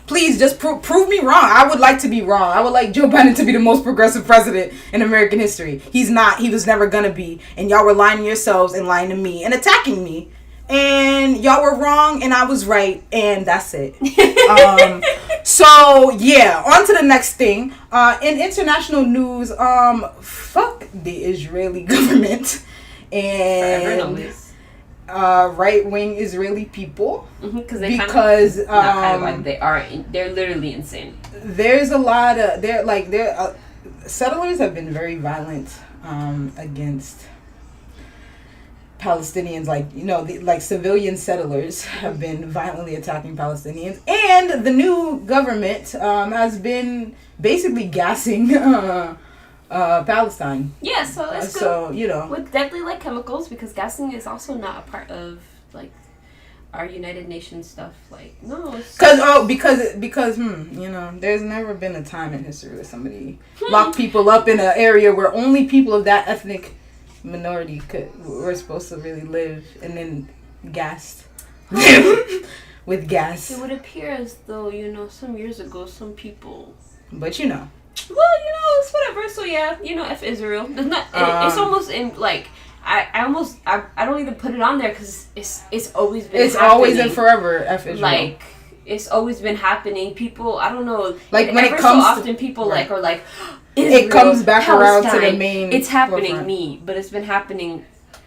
please just prove me wrong. I would like to be wrong. I would like Joe Biden to be the most progressive president in American history. He's not. He was never gonna be. And y'all were lying to yourselves and lying to me and attacking me. And y'all were wrong and I was right, and that's it. So yeah, on to the next thing. In international news, fuck the Israeli government and right-wing Israeli people because they're literally insane. There's a lot of settlers have been very violent against Palestinians, civilian settlers have been violently attacking Palestinians, and the new government has been basically gassing Palestine. Yeah, so with deadly chemicals, because gassing is also not a part of our United Nations stuff. Because there's never been a time in history where somebody locked people up in an area where only people of that ethnic minority were supposed to really live, and then gassed with gas. It would appear as though some years ago some people, but well, it's whatever. So yeah, F Israel. It's not. It's almost in I don't even put it on there because it's always been. It's happening. Always and forever F Israel. It's always been happening. People, I don't know. When it comes so often, people right. are like. Israel, it comes back Palestine. Around to the main. It's happening forefront. but it's been happening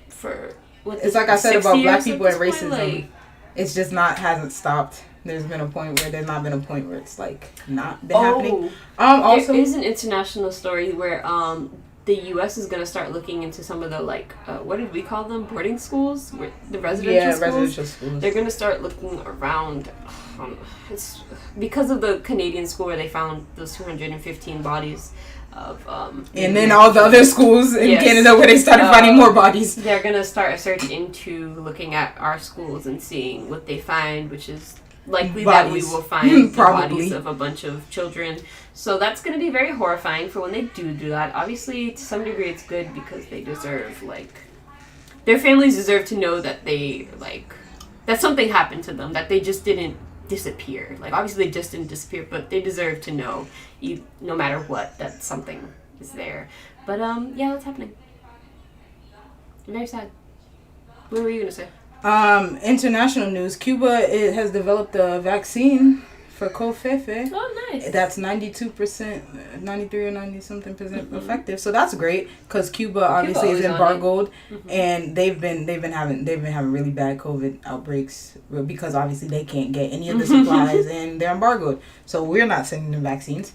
for. It's like I said about black people and racism. It's just hasn't stopped. There's been a point where there's not been a point where it's not been happening. Also, there is an international story where the U.S. is going to start looking into some of the what did we call them, boarding schools, the residential schools. Schools. They're going to start looking around it's because of the Canadian school where they found those 215 bodies of and then all the other schools in Canada where they started finding more bodies. They're gonna start a search into looking at our schools and seeing what they find, which is likely that we will find the bodies of a bunch of children. So that's gonna be very horrifying for when they do that. Obviously, to some degree, it's good because they deserve, like, their families deserve to know that they, like, that something happened to them, that they just didn't disappear. Like, obviously they just didn't disappear, but they deserve to know, no matter what, that something is there. But yeah, that's happening. Very sad. What were you gonna say? International news: Cuba has developed a vaccine for Covfefe. Oh, nice. That's 92%, 93 or 90 something percent effective. So that's great because Cuba obviously is embargoed, and they've been having really bad COVID outbreaks because obviously they can't get any of the supplies and they're embargoed. So we're not sending them vaccines.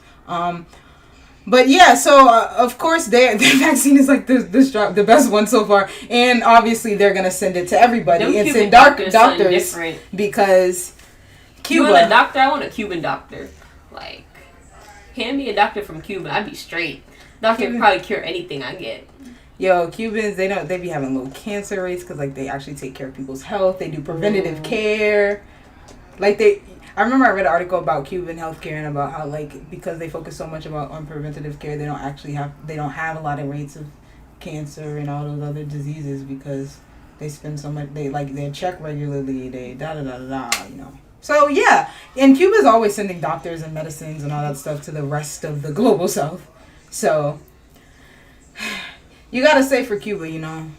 But yeah, so of course their vaccine is like the best one so far, and obviously they're gonna send it to everybody and send doctors because Cuba. You want a doctor? I want a Cuban doctor. Like, hand me a doctor from Cuba, I'd be straight. Doctor can probably cure anything I get. Yo, Cubans, they be having low cancer rates because like they actually take care of people's health. They do preventative care. Like I remember I read an article about Cuban healthcare and about how like because they focus so much on preventative care, they don't have a lot of rates of cancer and all those other diseases because they spend so much. They check regularly. They you know. So yeah, and Cuba's always sending doctors and medicines and all that stuff to the rest of the global south. So you gotta say for Cuba, you know.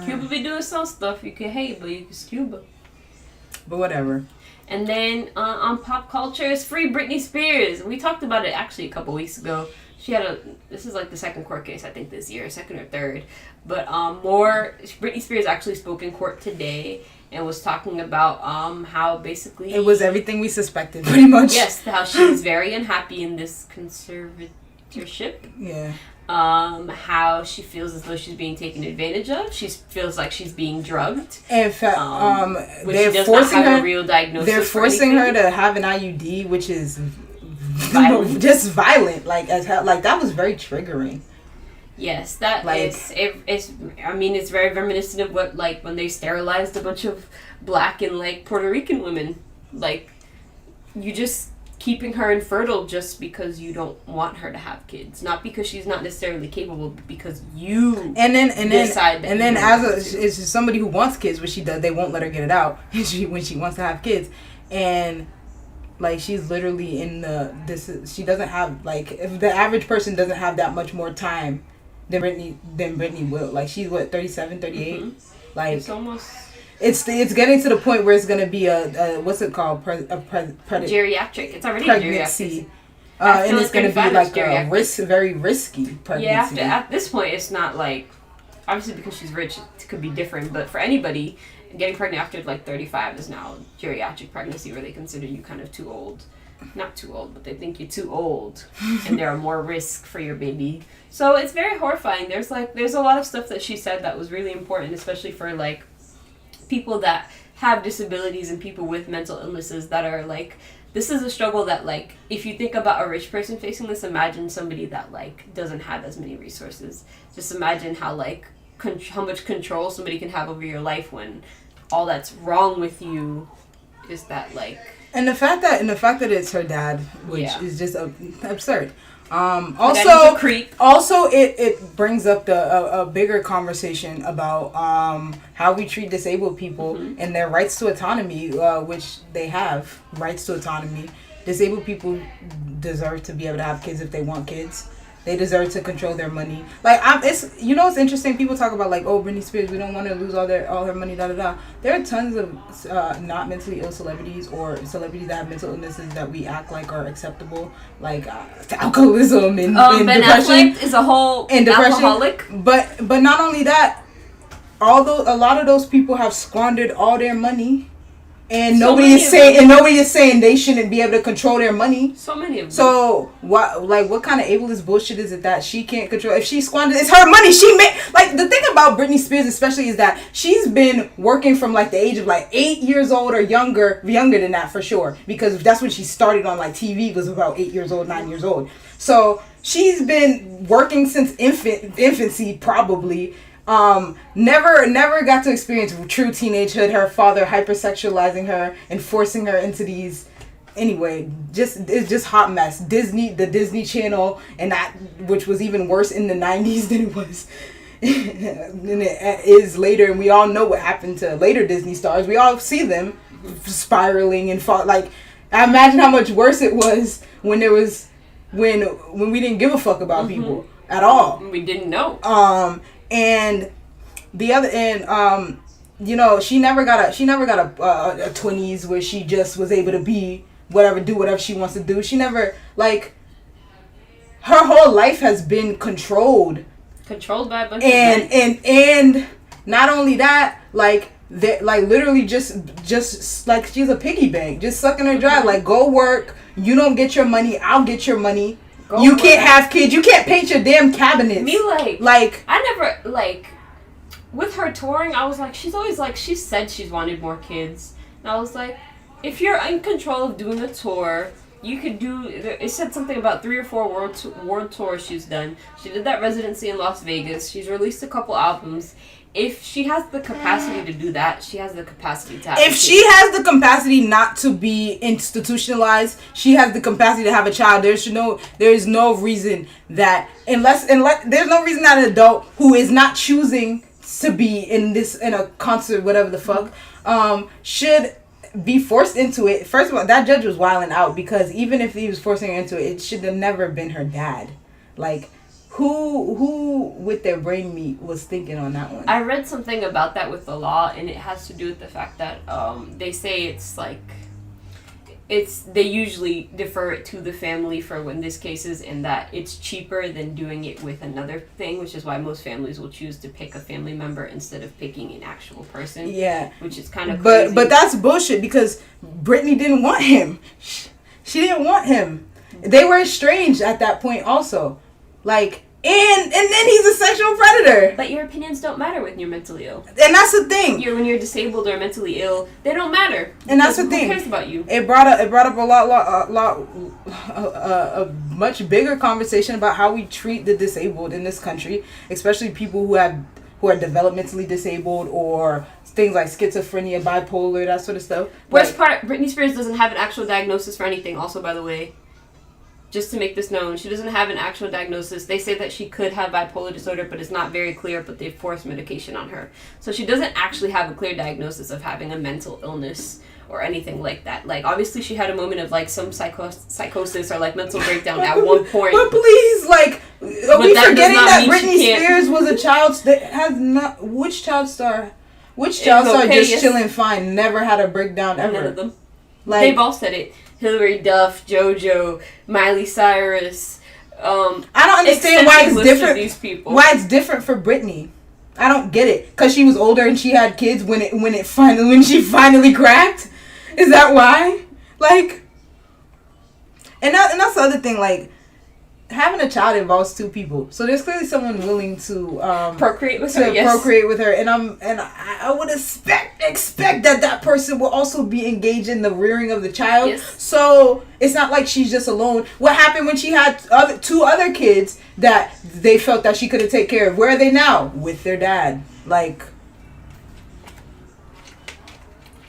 Cuba be doing some stuff you can hate, but it's Cuba. But whatever. And then on pop culture, it's free Britney Spears. We talked about it actually a couple weeks ago. She had this is like the second court case, I think, this year, second or third. But Britney Spears actually spoke in court today and was talking about how basically... It was everything we suspected, pretty much. Yes, how she's very unhappy in this conservatorship. Yeah. How she feels as though she's being taken advantage of. She feels like she's being drugged. In fact, they're forcing her a real diagnosis. They're forcing her to have an IUD, which is violent. Just violent, like as hell. Like that was very triggering. Yes, that is. It's. I mean, it's very reminiscent of what like when they sterilized a bunch of Black and like Puerto Rican women. Like, you just keeping her infertile just because you don't want her to have kids, not because she's not necessarily capable, but because you decide that. And then as somebody who wants kids, what she does, they won't let her get it out when she wants to have kids, and like she's literally she doesn't have like if the average person doesn't have that much more time than Britney will. Like she's what 37, 38. Like it's almost. It's getting to the point where it's gonna be a what's it called geriatric. It's already pregnancy, and it's gonna be like a very risky pregnancy. Yeah, at this point, it's not like obviously because she's rich, it could be different. But for anybody, getting pregnant after like 35 is now geriatric pregnancy, where they consider you kind of too old. Not too old, but they think you're too old, and there are more risks for your baby. So it's very horrifying. There's a lot of stuff that she said that was really important, especially for like people that have disabilities and people with mental illnesses that are like, this is a struggle that like, if you think about a rich person facing this, imagine somebody that like doesn't have as many resources. Just imagine how like how much control somebody can have over your life when all that's wrong with you is that like. And the fact that it's her dad, which is just absurd. Also it brings up a bigger conversation about how we treat disabled people and their rights to autonomy, which they have rights to autonomy. Disabled people deserve to be able to have kids if they want kids. They deserve to control their money. Like it's interesting. People talk about like, oh, Britney Spears, we don't want to lose all her money. Da da da. There are tons of not mentally ill celebrities or celebrities that have mental illnesses that we act like are acceptable, like alcoholism and Ben depression. Affleck is a whole alcoholic. But not only that, a lot of those people have squandered all their money And nobody is saying they shouldn't be able to control their money. So many of them. So what kind of ableist bullshit is it that she can't control? If she squanders, it's her money. She made, like, the thing about Britney Spears especially is that she's been working from like the age of like 8 years old or younger than that for sure, because that's when she started on like TV, was about 8 years old, 9 years old. So she's been working since infancy probably. Never got to experience true teenagehood. Her father hypersexualizing her and forcing her into these. Anyway, it's just hot mess. The Disney Channel, and that, which was even worse in the 90s than it was than it is later. And we all know what happened to later Disney stars. We all see them spiraling and fall. Like, I imagine how much worse it was when we didn't give a fuck about people at all. We didn't know. And the other, and you know, she never got a 20s where she just was able to be do whatever she wants to do. She never, like, her whole life has been controlled by a bunch of men. And not only that, like, literally just like she's a piggy bank, just sucking her dry. Like, go work, you don't get your money, I'll get your money. You can't have kids. You can't paint your damn cabinets. I never, like, with her touring, I was like, she's always like, she said she's wanted more kids. And I was like, if you're in control of doing a tour, you could do, it said something about 3 or 4 world tours she's done. She did that residency in Las Vegas. She's released a couple albums. If she has the capacity to do that, she has the capacity to have If she has the capacity not to be institutionalized, she has the capacity to have a child. There is no reason that unless there's no reason that an adult who is not choosing to be in a concert, whatever the fuck, should be forced into it. First of all, that judge was wilding out, because even if he was forcing her into it, it should have never been her dad. Like, who with their brain meat was thinking on that one? I read something about that with the law, and it has to do with the fact that they say it's like, they usually defer it to the family for when this cases, and that it's cheaper than doing it with another thing, which is why most families will choose to pick a family member instead of picking an actual person. Yeah, which is kind of crazy. But that's bullshit, because Britney didn't want him. She didn't want him. They were estranged at that point also. Like, and then he's a sexual predator. But your opinions don't matter when you're mentally ill. And that's the thing. When you're disabled or mentally ill, they don't matter. And that's the thing. Who cares about you? It brought up a much bigger conversation about how we treat the disabled in this country, especially people who are developmentally disabled, or things like schizophrenia, bipolar, that sort of stuff. Worst part, Britney Spears doesn't have an actual diagnosis for anything. Also, by the way, just to make this known, she doesn't have an actual diagnosis. They say that she could have bipolar disorder, but it's not very clear, but they force medication on her. So she doesn't actually have a clear diagnosis of having a mental illness or anything like that. Like, obviously she had a moment of, like, some psychosis or, like, mental breakdown at one point. But please, like, are we forgetting that Britney Spears was a child that has not... Which child star just chilling fine, never had a breakdown ever? None of them. Like, they've all said it. Hilary Duff, JoJo, Miley Cyrus. I don't understand why it's different. These people. Why it's different for Britney? I don't get it. Cause she was older and she had kids when she finally cracked. Is that why? Like, and that's the other thing. Like, having a child involves 2 people, so there's clearly someone willing to procreate with her. Yes. Procreate with her, and I would expect that person will also be engaged in the rearing of the child. Yes. So it's not like she's just alone. What happened when she had 2 other kids that they felt that she couldn't take care of? Where are they now? With their dad. Like,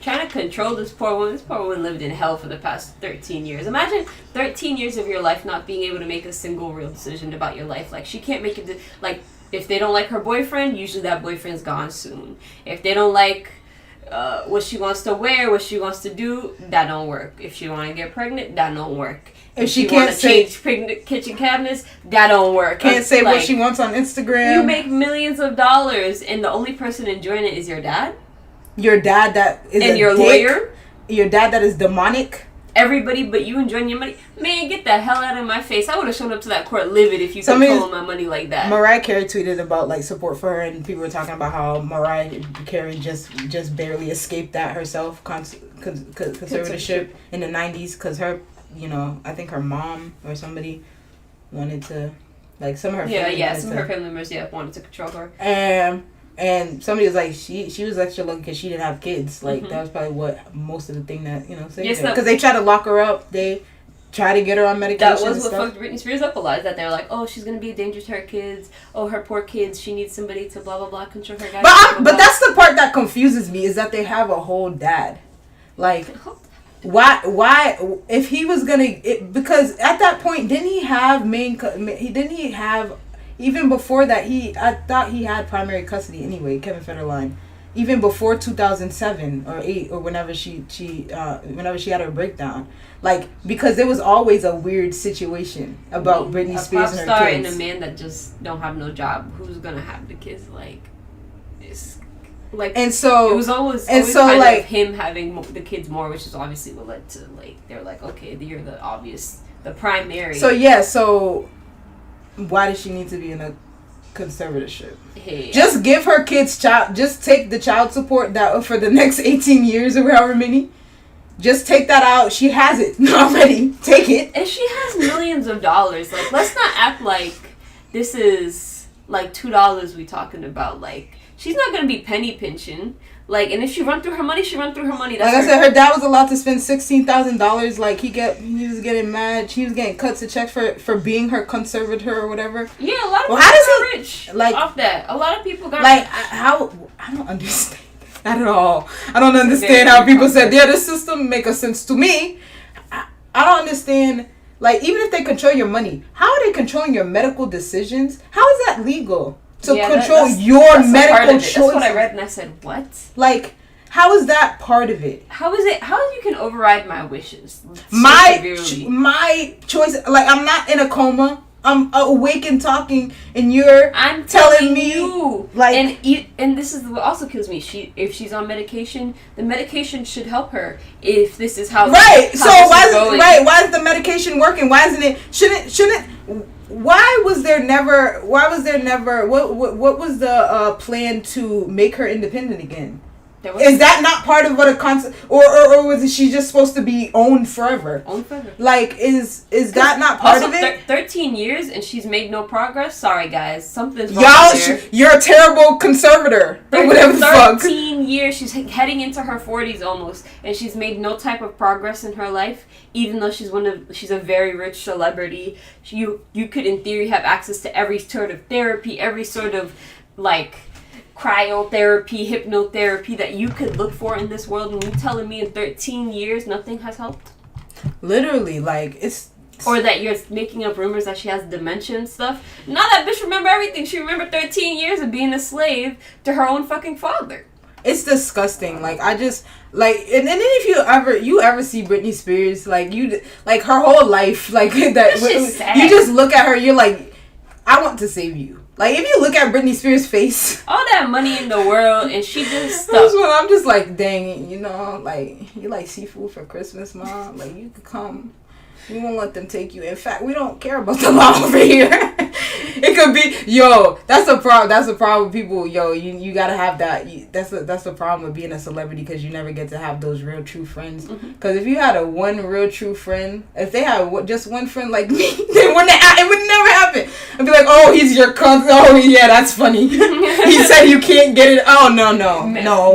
trying to control this poor woman. This poor woman lived in hell for the past 13 years. Imagine 13 years of your life not being able to make a single real decision about your life. Like, she can't make it. Like, if they don't like her boyfriend, usually that boyfriend's gone soon. If they don't like what she wants to wear, what she wants to do, that don't work. If she want to get pregnant, that don't work. If she can't change kitchen cabinets, that don't work. Can't say what she wants on Instagram. You make millions of dollars, and the only person enjoying it is your dad. Your dad that is and your lawyer. Your dad that is demonic. everybody but you enjoying your money. Man, get the hell out of my face. I would have shown up to that court livid if you control my money like that. Mariah Carey tweeted about like support for her, and people were talking about how Mariah Carey just barely escaped that herself, conservatorship in the 90s, because her, you know, I think her mom or somebody wanted to, like some of her some of her family members wanted to control her. And somebody was like, she was extra lucky because she didn't have kids. Like, that was probably what most of the thing that, you know, because they tried to lock her up. They try to get her on medication. That was what fucked Britney Spears up a lot. Is that they're like, oh, she's gonna be a danger to her kids. Oh, her poor kids. She needs somebody to blah blah blah control her. But that's the part that confuses me, is that they have a whole dad. Like, why? If he was gonna, because at that point, didn't he have? Even before that, I thought he had primary custody anyway, Kevin Federline. Even before 2007 or 8 or whenever she had her breakdown. Like, because there was always a weird situation about Britney Spears and her kids. A pop star and a man that just don't have no job, who's gonna have the kids? Like, it's like, and so it was always kind of him having the kids more, which is obviously what led to, like, they're like, okay, you're the primary. So why does she need to be in a conservatorship? Hey, just give her kids just take the child support that for the next 18 years or however many. Just take that out. She has it already. Take it. And she has millions of dollars. Like, let's not act like this is like $2 we talking about. Like, she's not gonna be penny pinching. Like, and if she run through her money, she run through her money. That's like I said, her dad was allowed to spend $16,000. Like, he was getting mad. She was getting cuts of checks for being her conservator or whatever. Yeah, a lot of people got rich off that. A lot of people got rich. I don't understand that at all. I don't understand how people said, yeah, this system make a sense to me. I don't understand. Like, even if they control your money, how are they controlling your medical decisions? How is that legal? To control your medical choices. That's what I read, and I said, what? Like, how is that part of it? How is it? How you can override my wishes? My choice. Like, I'm not in a coma. I'm awake and talking, and I'm telling me you. Like, and this is what also kills me. If she's on medication, the medication should help her. If this is how why is the medication working? Why isn't it? Shouldn't. Why was there never? What was the plan to make her independent again? Is that not part of what a concept, or was she just supposed to be owned forever? Owned forever. Like, is that not part of it? 13 years and she's made no progress. Sorry, guys, something's wrong there. You're a terrible conservator. Or whatever the fuck. 13 years. She's heading into her 40s almost, and she's made no type of progress in her life. Even though she's a very rich celebrity, you could in theory have access to every sort of therapy, every sort of like cryotherapy, hypnotherapy that you could look for in this world, and you telling me in 13 years nothing has helped? Literally, like, or that you're making up rumors that she has dementia and stuff. Now that bitch remember everything. She remembered 13 years of being a slave to her own fucking father. It's disgusting. Like, I just, like, and then if you ever see Britney Spears, like, her whole life, like, that, you just look at her, you're like, I want to save you. Like, if you look at Britney Spears' face, all that money in the world, and she just stuff. I'm just like, dang, you know, like, you like seafood for Christmas, Mom? Like, you could come. We won't let them take you. In fact, we don't care about the law over here. It could be, that's a problem. That's a problem with people. You gotta have that. That's the problem with being a celebrity, because you never get to have those real true friends. Because if you had one real true friend, if they had just one friend like me, it would never happen. I'd be like, oh, he's your cousin. Oh yeah, that's funny. He said you can't get it. Oh no.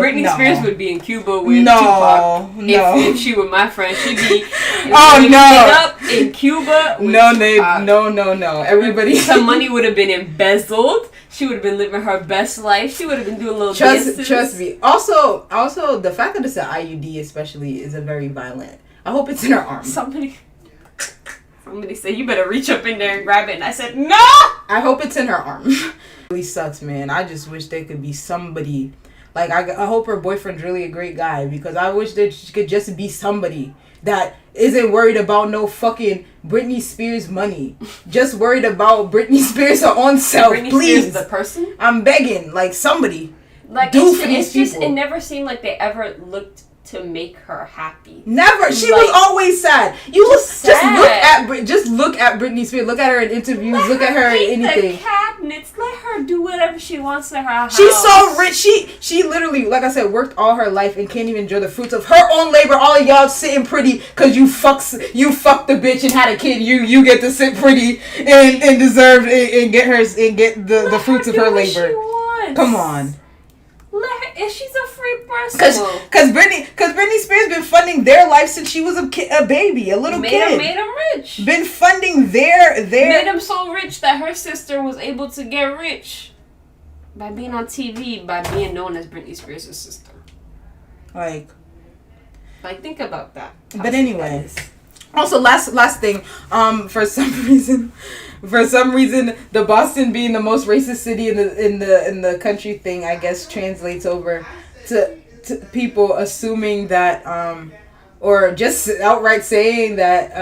Britney Spears would be in Cuba with Tupac. If she were my friend, she'd be. Up in Cuba. No. Everybody. Her money would have been embezzled. She would have been living her best life. She would have been doing little dances. Trust me. Also, the fact that it's an IUD especially is a very violent. I hope it's in her arm. Somebody said, you better reach up in there and grab it. And I said, no! I hope it's in her arm. It really sucks, man. I just wish there could be somebody. Like, I hope her boyfriend's really a great guy, because I wish there could just be somebody that isn't worried about no fucking Britney Spears money. Just worried about Britney Spears her own self. Britney Please. Spears the person? I'm begging. Like, somebody. Like, do for these people. It never seemed like they ever looked to make her happy. Never. She was always sad. Just look at Britney Spears. Look at her in interviews. Look at her in anything. The cabinets. Let her do whatever she wants to her house. She's so rich. She literally, like I said, worked all her life and can't even enjoy the fruits of her own labor. All of y'all sitting pretty because you fucked the bitch and had a kid. You get to sit pretty and deserve and get the fruits of her labor. Come on. If she's a free person, because Britney Spears been funding their life since she was a baby, a little kid. Made them rich. Been funding their made them so rich that her sister was able to get rich by being on TV, by being known as Britney Spears' sister. Like think about that. But anyway, also last thing, for some reason, the Boston being the most racist city in the country thing, I guess, translates over to people assuming that, or just outright saying that.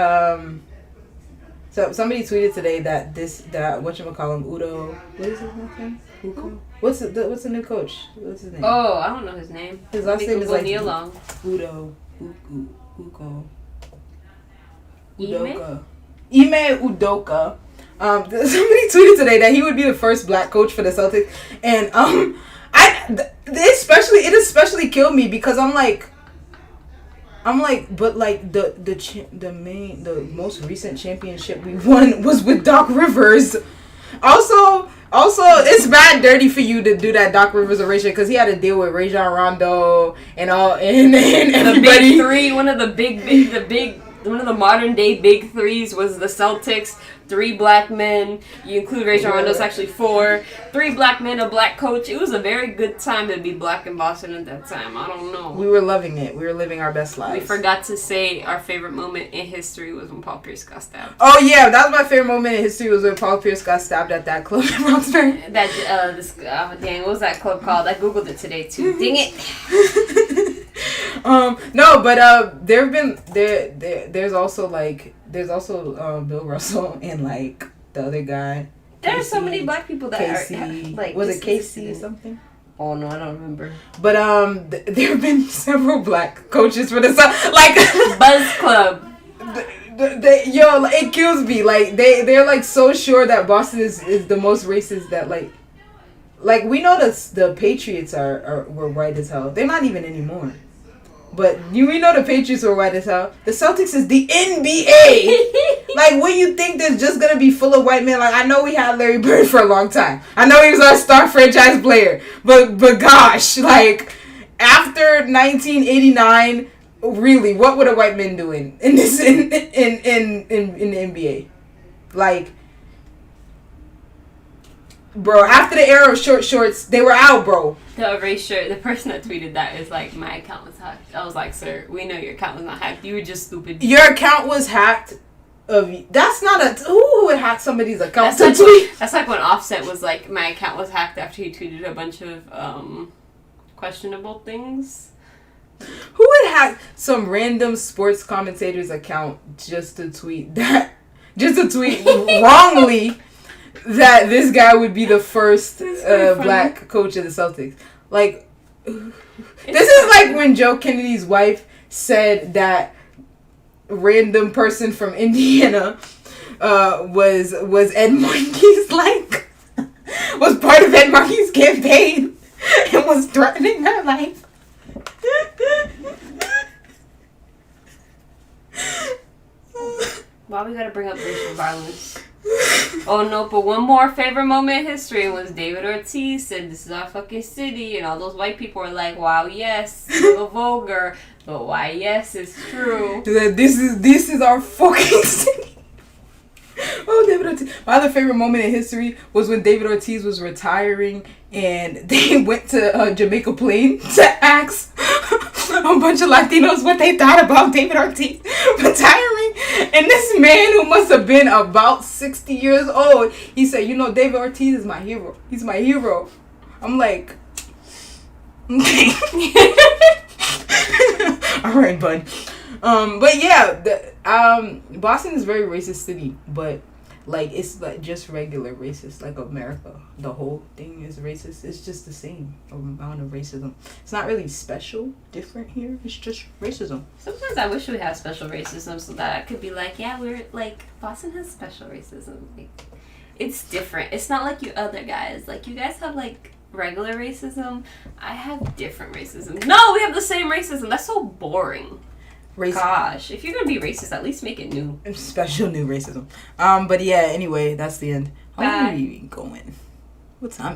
So somebody tweeted today that whatchamacallum, Udo, what is his name? Udo? What's the new coach? What's his name? Oh, I don't know his name. His last name is like Udo. Udoka. Ime Udoka. Somebody tweeted today that he would be the first black coach for the Celtics, and it especially killed me because I'm like, but like the most recent championship we won was with Doc Rivers. Also, it's bad dirty for you to do that Doc Rivers erasure because he had to deal with Rajon Rondo and everybody. The big three, one of the modern day big threes was the Celtics. 3 black men. You include Rajon Rondo, it's actually 4. 3 black men, a black coach. It was a very good time to be black in Boston at that time. I don't know. We were loving it. We were living our best lives. We forgot to say our favorite moment in history was when Paul Pierce got stabbed. Oh yeah, that was my favorite moment in history, was when Paul Pierce got stabbed at that club in Roxbury. Dang, what was that club called? I googled it today too. Dang it. No, but there's also Bill Russell and like the other guy. There are so many black people that Casey, are like. Was it Casey or something? Oh no, I don't remember. But there have been several black coaches for this like Buzz Club. It kills me. Like they're like so sure that Boston is the most racist that like we know the Patriots were white as hell. They're not even anymore. But we know the Patriots were white as hell. The Celtics is the NBA. Like, what do you think that's just going to be full of white men? Like, I know we had Larry Bird for a long time. I know he was our star franchise player. But gosh, like, after 1989, really, what were the white men doing in the NBA? Like, bro, after the era of short shorts, they were out, bro. The erasure, the person that tweeted that is like, my account was hacked. I was like, sir, we know your account was not hacked. You were just stupid. Your account was hacked. That's not who would hack somebody's account that's to tweet? That's like when Offset was like, my account was hacked after he tweeted a bunch of questionable things. Who would hack some random sports commentator's account just to tweet wrongly that this guy would be the first black coach of the Celtics? Like, this is like when Joe Kennedy's wife said that random person from Indiana was Ed Markey's, like, was part of Ed Markey's campaign and was threatening her life. Why we gotta bring up racial violence? Oh no, but one more favorite moment in history was David Ortiz said, "This is our fucking city," and all those white people were like, "Wow, yes, a little vulgar, but why, yes, it's true." This is our fucking city. Oh, David Ortiz. My other favorite moment in history was when David Ortiz was retiring and they went to Jamaica Plain to ask a bunch of Latinos what they thought about David Ortiz retiring. And this man, who must have been about 60 years old, he said, David Ortiz is my hero. He's my hero. I'm like, okay. All right, bud. But yeah, Boston is a very racist city, but Like, it's like just regular racist. Like, America, the whole thing is racist. It's just the same amount of racism. It's not really special, different here. It's just racism. Sometimes I wish we had special racism so that I could be like, yeah, we're like, Boston has special racism. Like, it's different. It's not like you other guys. Like, you guys have like regular racism. I have different racism. No, we have the same racism. That's so boring. Gosh, if you're gonna be racist, at least make it new. Special new racism. But yeah, anyway, that's the end. How long are we going? What time